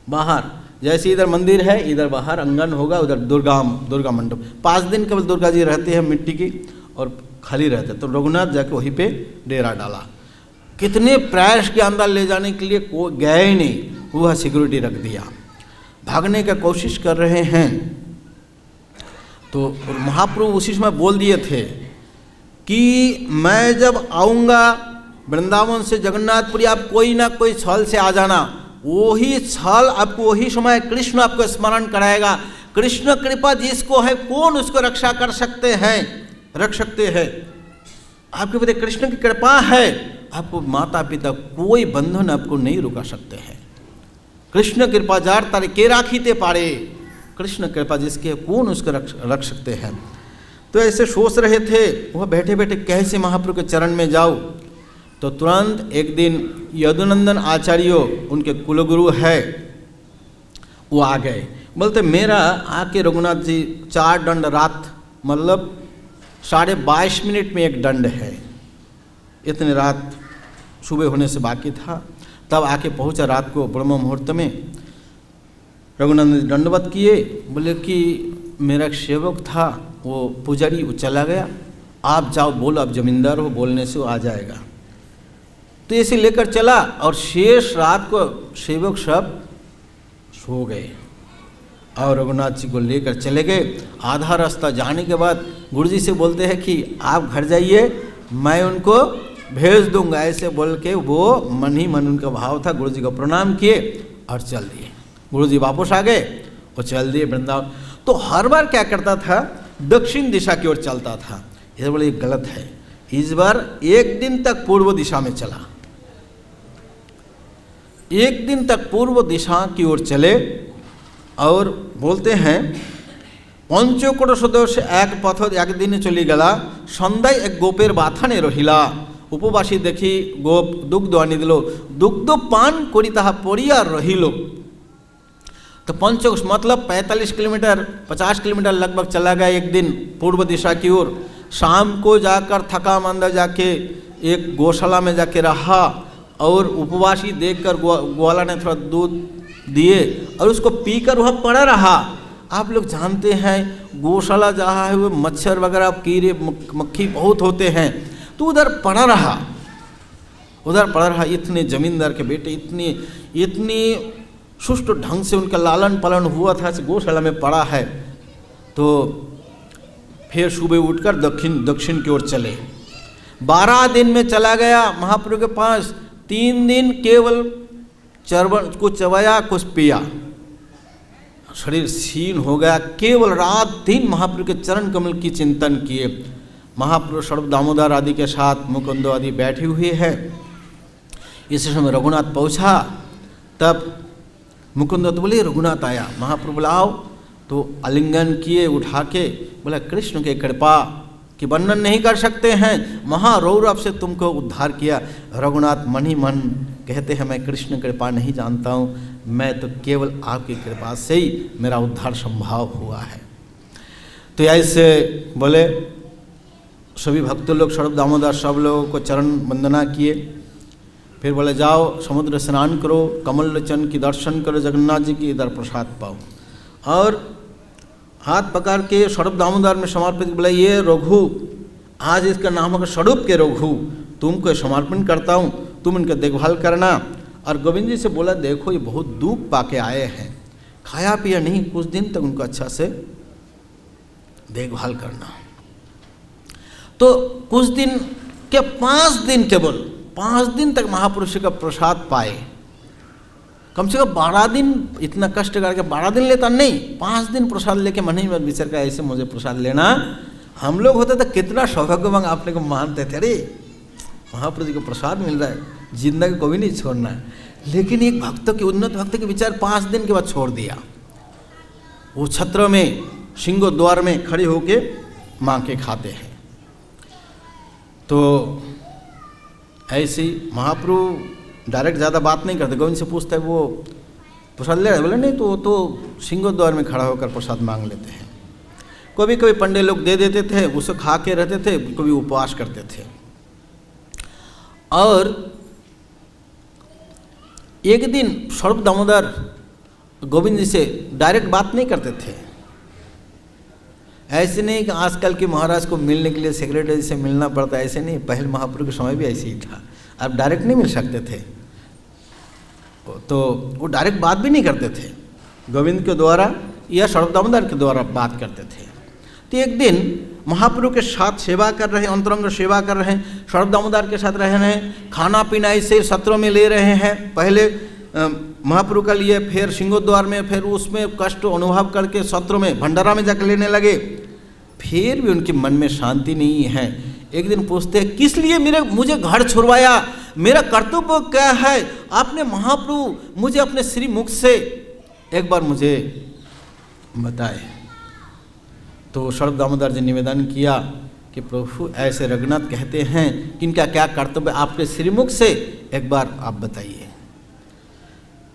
बाहर। जैसे इधर मंदिर है, इधर बाहर आंगन होगा, उधर दुर्गा मंडप। 5 दिन केवल दुर्गा जी रहते हैं मिट्टी की और खाली रहते। तो रघुनाथ जाके वहीं पे डेरा डाला। कितने प्रयास के अंदर ले जाने के लिए गए ही नहीं, वह सिक्योरिटी रख दिया। भागने का कोशिश कर रहे हैं तो महाप्रभु उसी समय बोल दिए थे कि मैं जब आऊँगा वृंदावन से जगन्नाथपुरी, आप कोई ना कोई छल से आ जाना। वही छल आपको वही समय कृष्ण आपको स्मरण कराएगा। कृष्ण कृपा जिसको है कौन उसको रक्षा कर सकते हैं, रख सकते हैं। आपके प्रति कृष्ण की कृपा है, आपको माता पिता कोई बंधन आपको नहीं रुका सकते हैं। कृष्ण कृपा जार तारे के राखीते पारे, कृष्ण कृपा जिसके कौन उसको रख सकते हैं। तो ऐसे सोच रहे थे, वह बैठे बैठे कैसे महाप्रभु के चरण में जाओ। तो तुरंत एक दिन यदुनंदन आचार्य उनके कुलगुरु है, वो आ गए, बोलते मेरा आके रघुनाथ जी 4 दंड रात, मतलब 22.5 मिनट में एक दंड है, इतने रात सुबह होने से बाकी था, तब आके पहुंचा रात को ब्रह्म मुहूर्त में। रघुनाथ जी दंडवत किए, बोले कि मेरा एक सेवक था वो पुजारी, वो चला गया, आप जाओ बोलो, आप जमींदार हो, बोलने से वो आ जाएगा। तो ऐसे लेकर चला और शेष रात को सेवक सब सो गए और रघुनाथ जी को लेकर चले गए। आधा रास्ता जाने के बाद गुरु जी से बोलते हैं कि आप घर जाइए, मैं उनको भेज दूंगा, ऐसे बोल के वो मन ही मन उनका भाव था, गुरु जी को प्रणाम किए और चल दिए। गुरु जी वापस आ गए और चल दिए वृंदावन। तो हर बार क्या करता था, दक्षिण दिशा की ओर चलता था। ये बोले गलत है, इस बार एक दिन तक पूर्व दिशा में चला, एक दिन तक पूर्व दिशा की ओर चले और बोलते हैं पंचकोट सदस्य एक पथ एक दिन चली गला, सन्ध्याय एक गोपेर बाथाने रहिला, उपवासी देखी गोप दुग्ध आनी दिल, दुग्ध पान करी ताहा परिया रहिलो। तो पंचकोश मतलब 45 किलोमीटर 50 किलोमीटर लगभग चला गया एक दिन पूर्व दिशा की ओर। शाम को जाकर थका मांदा जाके एक गौशाला में जाके रहा और उपवासी देखकर ग्वाला ने थोड़ा दूध दिए और उसको पीकर वह पड़ा रहा। आप लोग जानते हैं गौशाला जहाँ है वो मच्छर वगैरह कीड़े मक्खी बहुत होते हैं, तो उधर पड़ा रहा। इतने जमींदार के बेटे इतनी सुष्ट ढंग से उनका लालन पालन हुआ था, गौशाला में पड़ा है। तो फिर सुबह उठकर दक्षिण की ओर चले। 12 दिन में चला गया महाप्रभु के पास। 3 दिन केवल चरवन, कुछ चबाया कुछ पिया, शरीर क्षीण हो गया। केवल रात दिन महाप्रभु के चरण कमल की चिंतन किए। महाप्रभु सर्व दामोदर आदि के साथ मुकुंदो आदि बैठी हुई है। इस समय रघुनाथ पहुँचा, तब मुकुंद तो बोले रघुनाथ आया। महाप्रभु बुलाओ, तो आलिंगन किए उठा के, बोला कृष्ण के कृपा कि वर्णन नहीं कर सकते हैं, महारौरव से तुमको उद्धार किया। रघुनाथ मन ही मन कहते हैं मैं कृष्ण कृपा नहीं जानता हूँ, मैं तो केवल आपकी कृपा से ही मेरा उद्धार संभव हुआ है। तो ऐसे बोले सभी भक्त लोग सर्व दामोदर सब लोगों को चरण वंदना किए। फिर बोले जाओ समुद्र स्नान करो, कमल लोचन की दर्शन करो, जगन्नाथ जी की इधर प्रसाद पाओ। और हाथ पकड़ के सर्व दामोदर में समर्पित, बोला ये रघु, आज इसका नाम होगा स्वरूप के रघु, तुमको समर्पण करता हूँ, तुम इनका देखभाल करना। और गोविंद जी से बोला देखो ये बहुत दुख पाके आए हैं, खाया पिया नहीं, कुछ दिन तक उनको अच्छा से देखभाल करना। तो कुछ दिन के 5 दिन, केवल 5 दिन तक महापुरुष का प्रसाद पाए। कम से कम 12 दिन इतना कष्ट करके 12 दिन लेता नहीं, 5 दिन प्रसाद लेके मन ही मन विचार का ऐसे मुझे प्रसाद लेना। हम लोग होते तो कितना सौभाग्यवान आपने को मानते थे, अरे महाप्रभु जी को प्रसाद मिल रहा है, जिंदगी को भी नहीं छोड़ना है। लेकिन एक भक्त के, उन्नत भक्त के विचार 5 दिन के बाद छोड़ दिया। वो छत्र में सिंह द्वार में खड़े होके माँ के खाते हैं। तो ऐसे महाप्रभु डायरेक्ट ज़्यादा बात नहीं करते, गोविंद से पूछते हैं वो प्रसाद ले रहे, बोले नहीं, तो सिंह द्वार में खड़ा होकर प्रसाद मांग लेते हैं। कभी कभी पंडित लोग दे देते थे, उसे खा के रहते थे, कभी उपवास करते थे। और एक दिन सर्व दामोदर गोविंद जी से डायरेक्ट बात नहीं करते थे। ऐसे नहीं कि आजकल के महाराज को मिलने के लिए सेक्रेटरी से मिलना पड़ता, ऐसे नहीं, पहले महाप्रभु के समय भी ऐसे ही था। अब डायरेक्ट नहीं मिल सकते थे, तो वो डायरेक्ट बात भी नहीं करते थे, गोविंद के द्वारा या सर्व दामोदर के द्वारा बात करते थे। तो एक दिन महाप्रभु के साथ सेवा कर रहे, अंतरंग सेवा कर रहे हैं, सर्व दामोदर के साथ रह रहे हैं, खाना पीना ऐसे सत्रों में ले रहे हैं। पहले महाप्रभु का लिए, फिर सिंहोद्वार में, फिर उसमें कष्ट अनुभव करके सत्रों में भंडारा में जाकर लेने लगे। फिर भी उनके मन में शांति नहीं है। एक दिन पूछते हैं किस लिए मुझे घर छुड़वाया, मेरा कर्तव्य क्या है, आपने महाप्रभु मुझे अपने श्री मुख से एक बार मुझे बताए। तो शरद दामोदर जी निवेदन किया कि प्रभु ऐसे रघुनाथ कहते हैं कि इनका क्या कर्तव्य, आपके श्रीमुख से एक बार आप बताइए।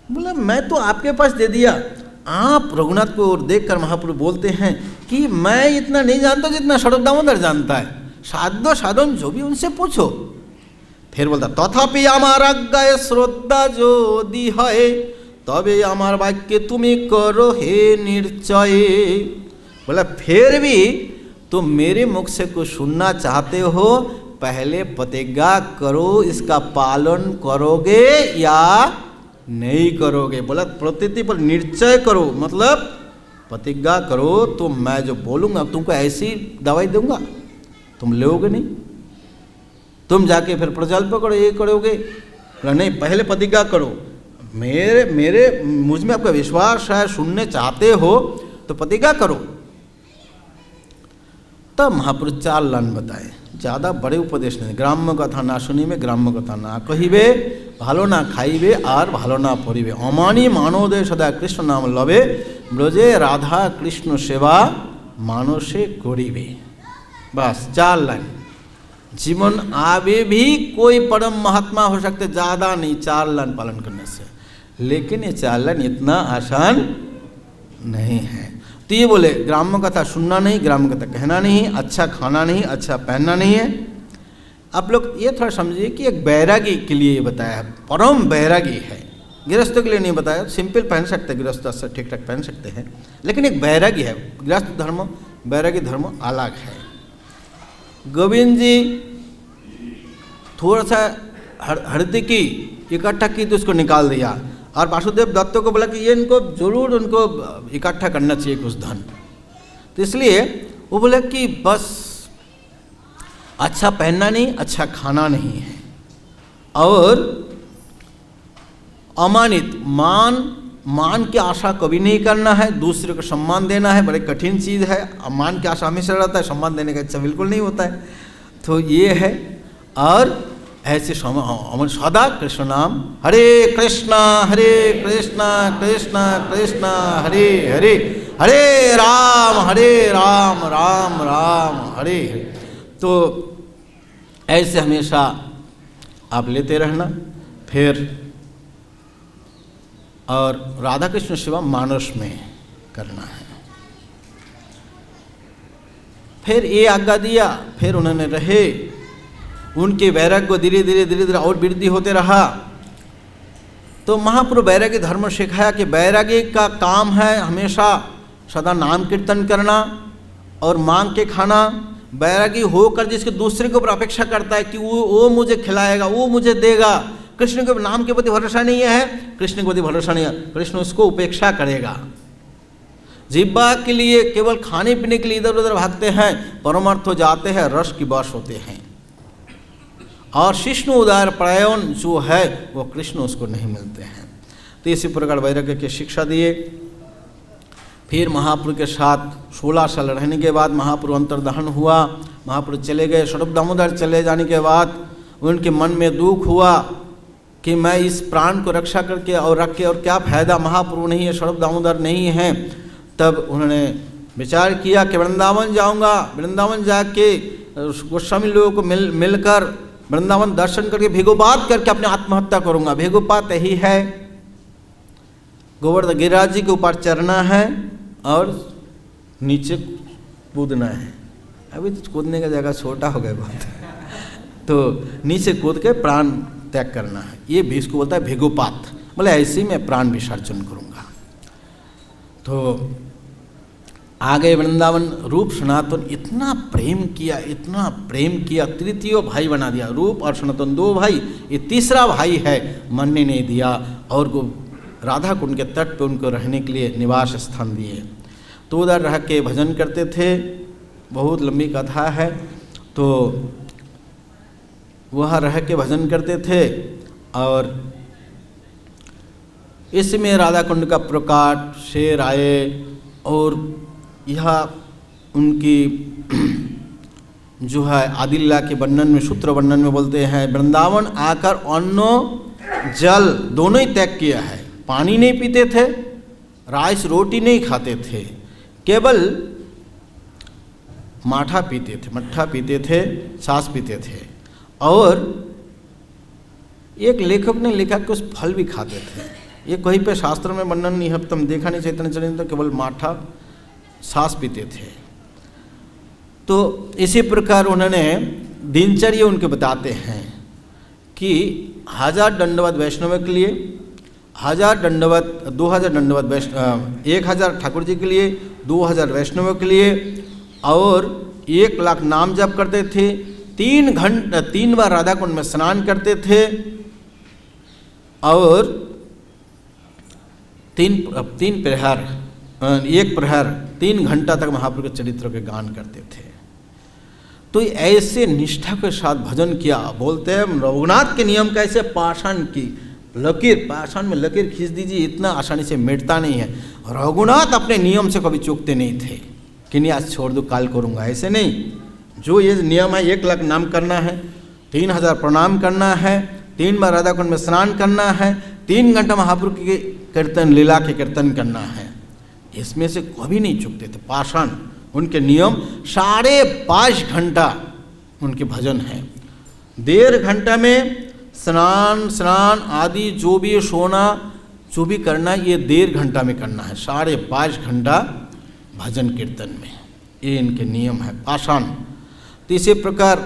बोला मैं तो आपके पास दे दिया। आप रघुनाथ को देखकर महाप्रभु बोलते हैं कि मैं इतना नहीं जानता जितना शरद दामोदर जानता है, साधो साधन जो भी उनसे पूछो। फिर बोलता तथापि আমার আজ্ঞায় শ্রদ্ধা যদি হয় তবে আমার বাক্যে তুমি করো हे निश्चय। बोला फिर भी तुम मेरे मुख से कुछ सुनना चाहते हो, पहले प्रतिज्ञा करो इसका पालन करोगे या नहीं करोगे। बोला प्रतिज्ञा पर निश्चय करो, मतलब प्रतिज्ञा करो तो मैं जो बोलूँगा तुमको ऐसी दवाई दूंगा, तुम लोगे नहीं, तुम जाके फिर प्रजल पकड़ो ये करोगे। बोला नहीं, पहले प्रतिज्ञा करो, मेरे मुझ में आपका विश्वास है, सुनने चाहते हो तो प्रतिज्ञा करो। तब महापुरुष 4 लाइन बताए, ज़्यादा बड़े उपदेश नहीं। ग्राम्य कथा ना सुनिबे, ग्राम्य कथा ना कहिबे, भालो ना खाइबे और भालो ना पढ़िबे, अमानी मानवदे सदा कृष्ण नाम लबे, ब्रजे राधा कृष्ण सेवा मानसे करिबे। बस 4 लाइन। जीवन आगे भी कोई परम महात्मा हो सकते, ज़्यादा नहीं, 4 लाइन पालन करने से। लेकिन ये 4 लाइन इतना आसान नहीं है। तो ये बोले ग्राम्य कथा सुनना नहीं, ग्राम्य कथा कहना नहीं, अच्छा खाना नहीं, अच्छा पहनना नहीं है। आप लोग ये थोड़ा समझिए कि एक बैरागी के लिए ये बताया है, परम बैरागी है, गृहस्थों के लिए नहीं बताया। सिंपल पहन सकते, गृहस्थ से ठीक ठाक पहन सकते हैं, लेकिन एक बैरागी है। गृहस्थ धर्म बैरागी धर्म अलग है। गोविंद जी थोड़ा सा हृदय की इकट्ठा की तो उसको निकाल दिया, और वासुदेव दत्त को बोला कि ये इनको जरूर उनको इकट्ठा करना चाहिए कुछ धन। तो इसलिए वो बोला कि बस अच्छा पहनना नहीं, अच्छा खाना नहीं है, और अमानित मान की आशा कभी नहीं करना है, दूसरे को सम्मान देना है, बड़ी कठिन चीज़ है। मान की आशा हमेशा रहता है, सम्मान देने का इच्छा बिल्कुल नहीं होता है। तो ये है, और ऐसे अमन सदा कृष्ण नाम, हरे कृष्णा कृष्णा कृष्ण हरे हरे, हरे राम राम राम हरे हरे। तो ऐसे हमेशा आप लेते रहना। फिर और राधा कृष्ण सेवा मानस में करना है। फिर ये आज्ञा दिया, फिर उन्होंने रहे, उनके वैराग्य को धीरे धीरे और वृद्धि होते रहा। तो महाप्रभु वैराग्य धर्म सिखाया कि वैराग्य का काम है हमेशा सदा नाम कीर्तन करना और मांग के खाना। वैरागी होकर जिसके दूसरे के ऊपर अपेक्षा करता है कि वो मुझे खिलाएगा, वो मुझे देगा, कृष्ण के नाम के प्रति भरोसा नहीं है, कृष्ण के प्रति भरोसा नहीं है, कृष्ण उसको उपेक्षा करेगा। जिब्बा के लिए केवल खाने पीने के लिए इधर उधर भागते हैं, परमार्थ हो जाते हैं, रस की बश होते हैं, और शिष्णु उदार परायण जो है वो कृष्ण उसको नहीं मिलते हैं। तो इसी प्रकार वैराग्य की शिक्षा दिए। फिर महाप्रभु के साथ 16 साल रहने के बाद महाप्रभु अंतर्धान हुआ, महाप्रभु चले गए। स्वरूप दामोदर चले जाने के बाद उनके मन में दुख हुआ कि मैं इस प्राण को रक्षा करके और रख के और क्या फायदा, महाप्रभु नहीं है, स्वरूप दामोदर नहीं है। तब उन्होंने विचार किया कि वृंदावन जाऊंगा, वृंदावन जाके गोस्वामी लोगों को मिलकर वृंदावन दर्शन करके भेगोपात करके अपने आत्महत्या करूंगा। भेगोपात यही है, गोवर्धन गिरिराज जी के ऊपर चढ़ना है और नीचे कूदना है। अभी तो कूदने का जगह छोटा हो गया बहुत, तो नीचे कूद के प्राण त्याग करना है। ये भी इसको बोलता है भेगोपात, बोले ऐसे ही मैं प्राण विसर्जन करूंगा। तो आगे वृंदावन रूप सनातन इतना प्रेम किया, तृतीय भाई बना दिया। रूप और सनातन 2 भाई, ये तीसरा भाई है, मानने नहीं दिया, और को राधा कुंड के तट पे उनको रहने के लिए निवास स्थान दिए। तो उधर रह के भजन करते थे, बहुत लंबी कथा है। तो वहाँ रह के भजन करते थे, और इसमें राधा कुंड का प्रकाट शेर आए, और यह उनकी जो है आदिल्ला के वर्णन में, सूत्र वर्णन में बोलते हैं, वृंदावन आकर अन्न जल दोनों ही त्याग किया है। पानी नहीं पीते थे, राइस रोटी नहीं खाते थे, केवल मट्ठा पीते थे, छाछ पीते थे। और एक लेखक ने लिखा कि उस फल भी खाते थे। ये कहीं पे शास्त्र में वर्णन नहीं है, तुम देखा नहीं चैतन्य चरित्र, केवल मट्ठा छाछ पीते थे। तो इसी प्रकार उन्होंने दिनचर्या उनके बताते हैं कि 1000 दंडवत वैष्णव के लिए, 1000 दंडवत, 2000 दंडवत वैष्णव, 1000 ठाकुर जी के लिए, 2000 वैष्णव के लिए, और 1 लाख नाम जप करते थे। 3 बार राधा कुंड में स्नान करते थे और 3 प्रहर, 1 प्रहर 3 घंटा तक महाप्रभु के चरित्र के गान करते थे। तो ऐसे निष्ठा के साथ भजन किया। बोलते हैं रघुनाथ के नियम कैसे पाषाण की लकीर, पाषाण में लकीर खींच दीजिए, इतना आसानी से मिटता नहीं है। रघुनाथ अपने नियम से कभी चूकते नहीं थे कि नहीं आज छोड़ दो काल करूँगा, ऐसे नहीं। जो ये नियम है, 1 लाख नाम करना है, 3000 प्रणाम करना है, 3 बार राधा कुंड में स्नान करना है, 3 घंटा महाप्रभु के कीर्तन, लीला के कीर्तन करना है, इसमें से कभी नहीं चूकते थे। पाषाण उनके नियम। 5.5 घंटा उनके भजन है। 1.5 घंटा में स्नान आदि जो भी सोना जो भी करना, ये 1.5 घंटा में करना है। 5.5 घंटा भजन कीर्तन में, ये इनके नियम है पाषाण। तो इसी प्रकार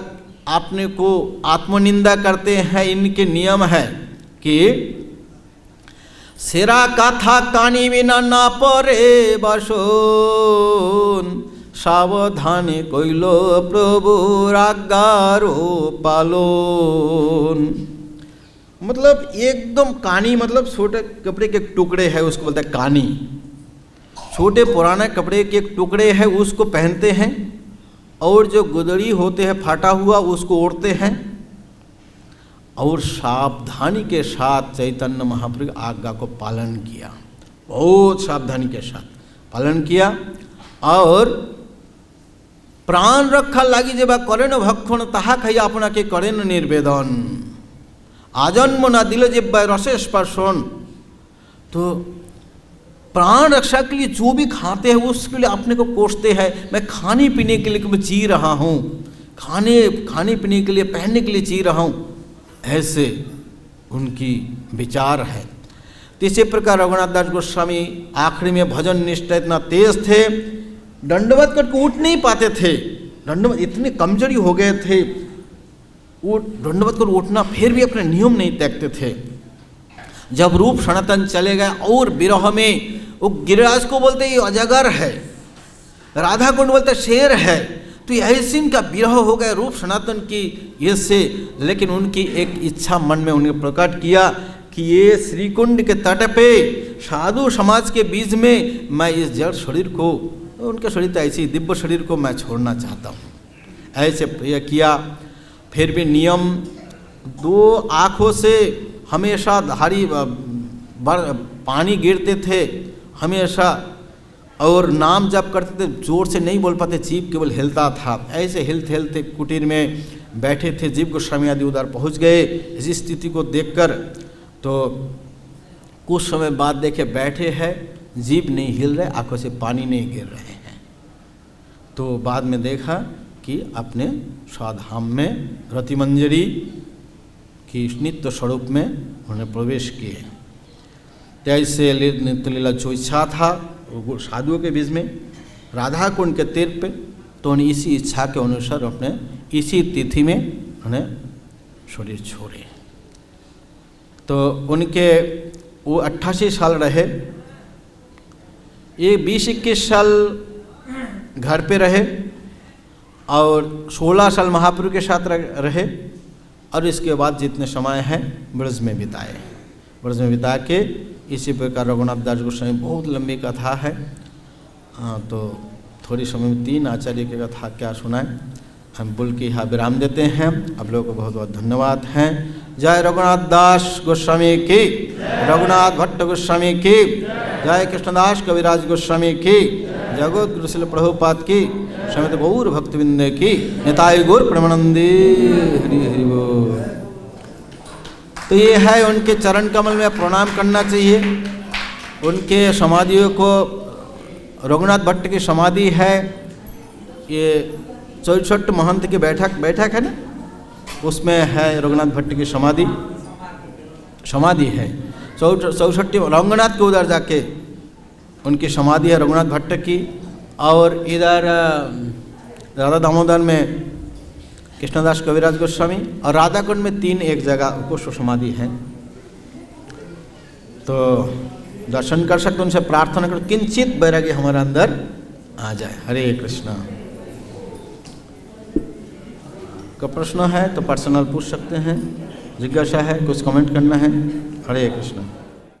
आपने को आत्मनिंदा करते हैं, इनके नियम है कि सेरा कथा कानी बिना ना परे बसोन, सावधाने कइलो प्रभु आज्ञारो पालोन। मतलब एकदम कानी, मतलब छोटे कपड़े के टुकड़े है, उसको बोलते हैं कानी। छोटे पुराने कपड़े के टुकड़े है, उसको पहनते हैं, और जो गुदड़ी होते हैं फाटा हुआ, उसको ओढ़ते हैं, और सावधानी के साथ चैतन्य महाप्रभु आज्ञा को पालन किया। बहुत सावधानी के साथ पालन किया। और प्राण रक्षा लगी जब करें भक्षण ताहा खाइया अपना के करें निर्वेदन, आजन्म ना दिल जब रसे स्पर्शन। तो प्राण रक्षा के लिए जो भी खाते हैं उसके लिए अपने को कोसते हैं। मैं खाने पीने के लिए जी रहा हूँ, खाने पीने के लिए, पहनने के लिए जी रहा हूँ, ऐसे उनकी विचार है। तो इसी प्रकार रघुनाथ दास गोस्वामी आखिरी में भजन निष्ठा इतना तेज थे, दंडवत करके उठ नहीं पाते थे। दंडवत इतने कमजोरी हो गए थे, वो दंडवत कर उठना, फिर भी अपने नियम नहीं त्यागते थे। जब रूप सनातन चले गए और विरह में, वो गिरिराज को बोलते ये अजगर है, राधा कुंड बोलते शेर है। तो ऐसे इनका विरह हो गया रूप सनातन की ये से। लेकिन उनकी एक इच्छा मन में उन्हें प्रकट किया कि ये श्रीकुंड के तट पे साधु समाज के बीच में मैं इस जड़ शरीर को, उनके शरीर तो ऐसी दिव्य शरीर को मैं छोड़ना चाहता हूँ। ऐसे यह किया। फिर भी नियम, 2 आँखों से हमेशा धारी पानी गिरते थे हमेशा, और नाम जप करते थे, जोर से नहीं बोल पाते, जीभ केवल हिलता था। ऐसे हिलते हिलते कुटीर में बैठे थे। जीव गोस्वामी आदि उधर पहुँच गए। इस स्थिति को देखकर तो कुछ समय बाद देखे बैठे हैं, जीभ नहीं हिल रहे, आंखों से पानी नहीं गिर रहे हैं। तो बाद में देखा कि अपने स्वाधाम में रतिमंजरी की नित्य स्वरूप में उन्हें प्रवेश किए। ऐसे नित्य लीला जो इच्छा था वो साधुओं के बीच में, राधा कुंड के तीर पे, तो उन्हें इसी इच्छा के अनुसार अपने इसी तिथि में उन्हें शरीर छोड़े। तो उनके वो 88 साल रहे। ये 20-21 साल घर पे रहे और 16 साल महाप्रभु के साथ रहे, और इसके बाद जितने समय हैं ब्रज में बिताए। ब्रज में बिता के इसी प्रकार रघुनाथ दास गोस्वामी, बहुत लंबी कथा है, तो थोड़ी समय में 3 आचार्य की कथा क्या सुनाएं, हम बोल के यहाँ विराम देते हैं। आप लोगों को बहुत बहुत धन्यवाद हैं। जय रघुनाथ दास गोस्वामी की, रघुनाथ भट्ट गोस्वामी की, जय कृष्णदास कविराज गोस्वामी की, जगत गुरु श्रील प्रभुपाद की। श्रीमद् गौर भक्तवृंद की निताई गौर प्रेमानंदे हरि हरि बोल। तो ये है उनके चरण कमल में प्रणाम करना चाहिए। उनके समाधियों को रघुनाथ भट्ट की समाधि है, ये 64 महंत की बैठक है ना, उसमें है रघुनाथ भट्ट की समाधि है। 64 रंगनाथ के उधर जाके उनकी समाधि है रघुनाथ भट्ट की। और इधर राधा दामोदर में कृष्णदास कविराज गोस्वामी और राधाकुंड में 3 एक जगह उनको समाधि है। तो दर्शन कर सकते, उनसे प्रार्थना कर किंचित वैराग्य हमारे अंदर आ जाए। हरे कृष्णा। का प्रश्न है तो पर्सनल पूछ सकते हैं, जिज्ञासा है कुछ कमेंट करना है। हरे कृष्णा।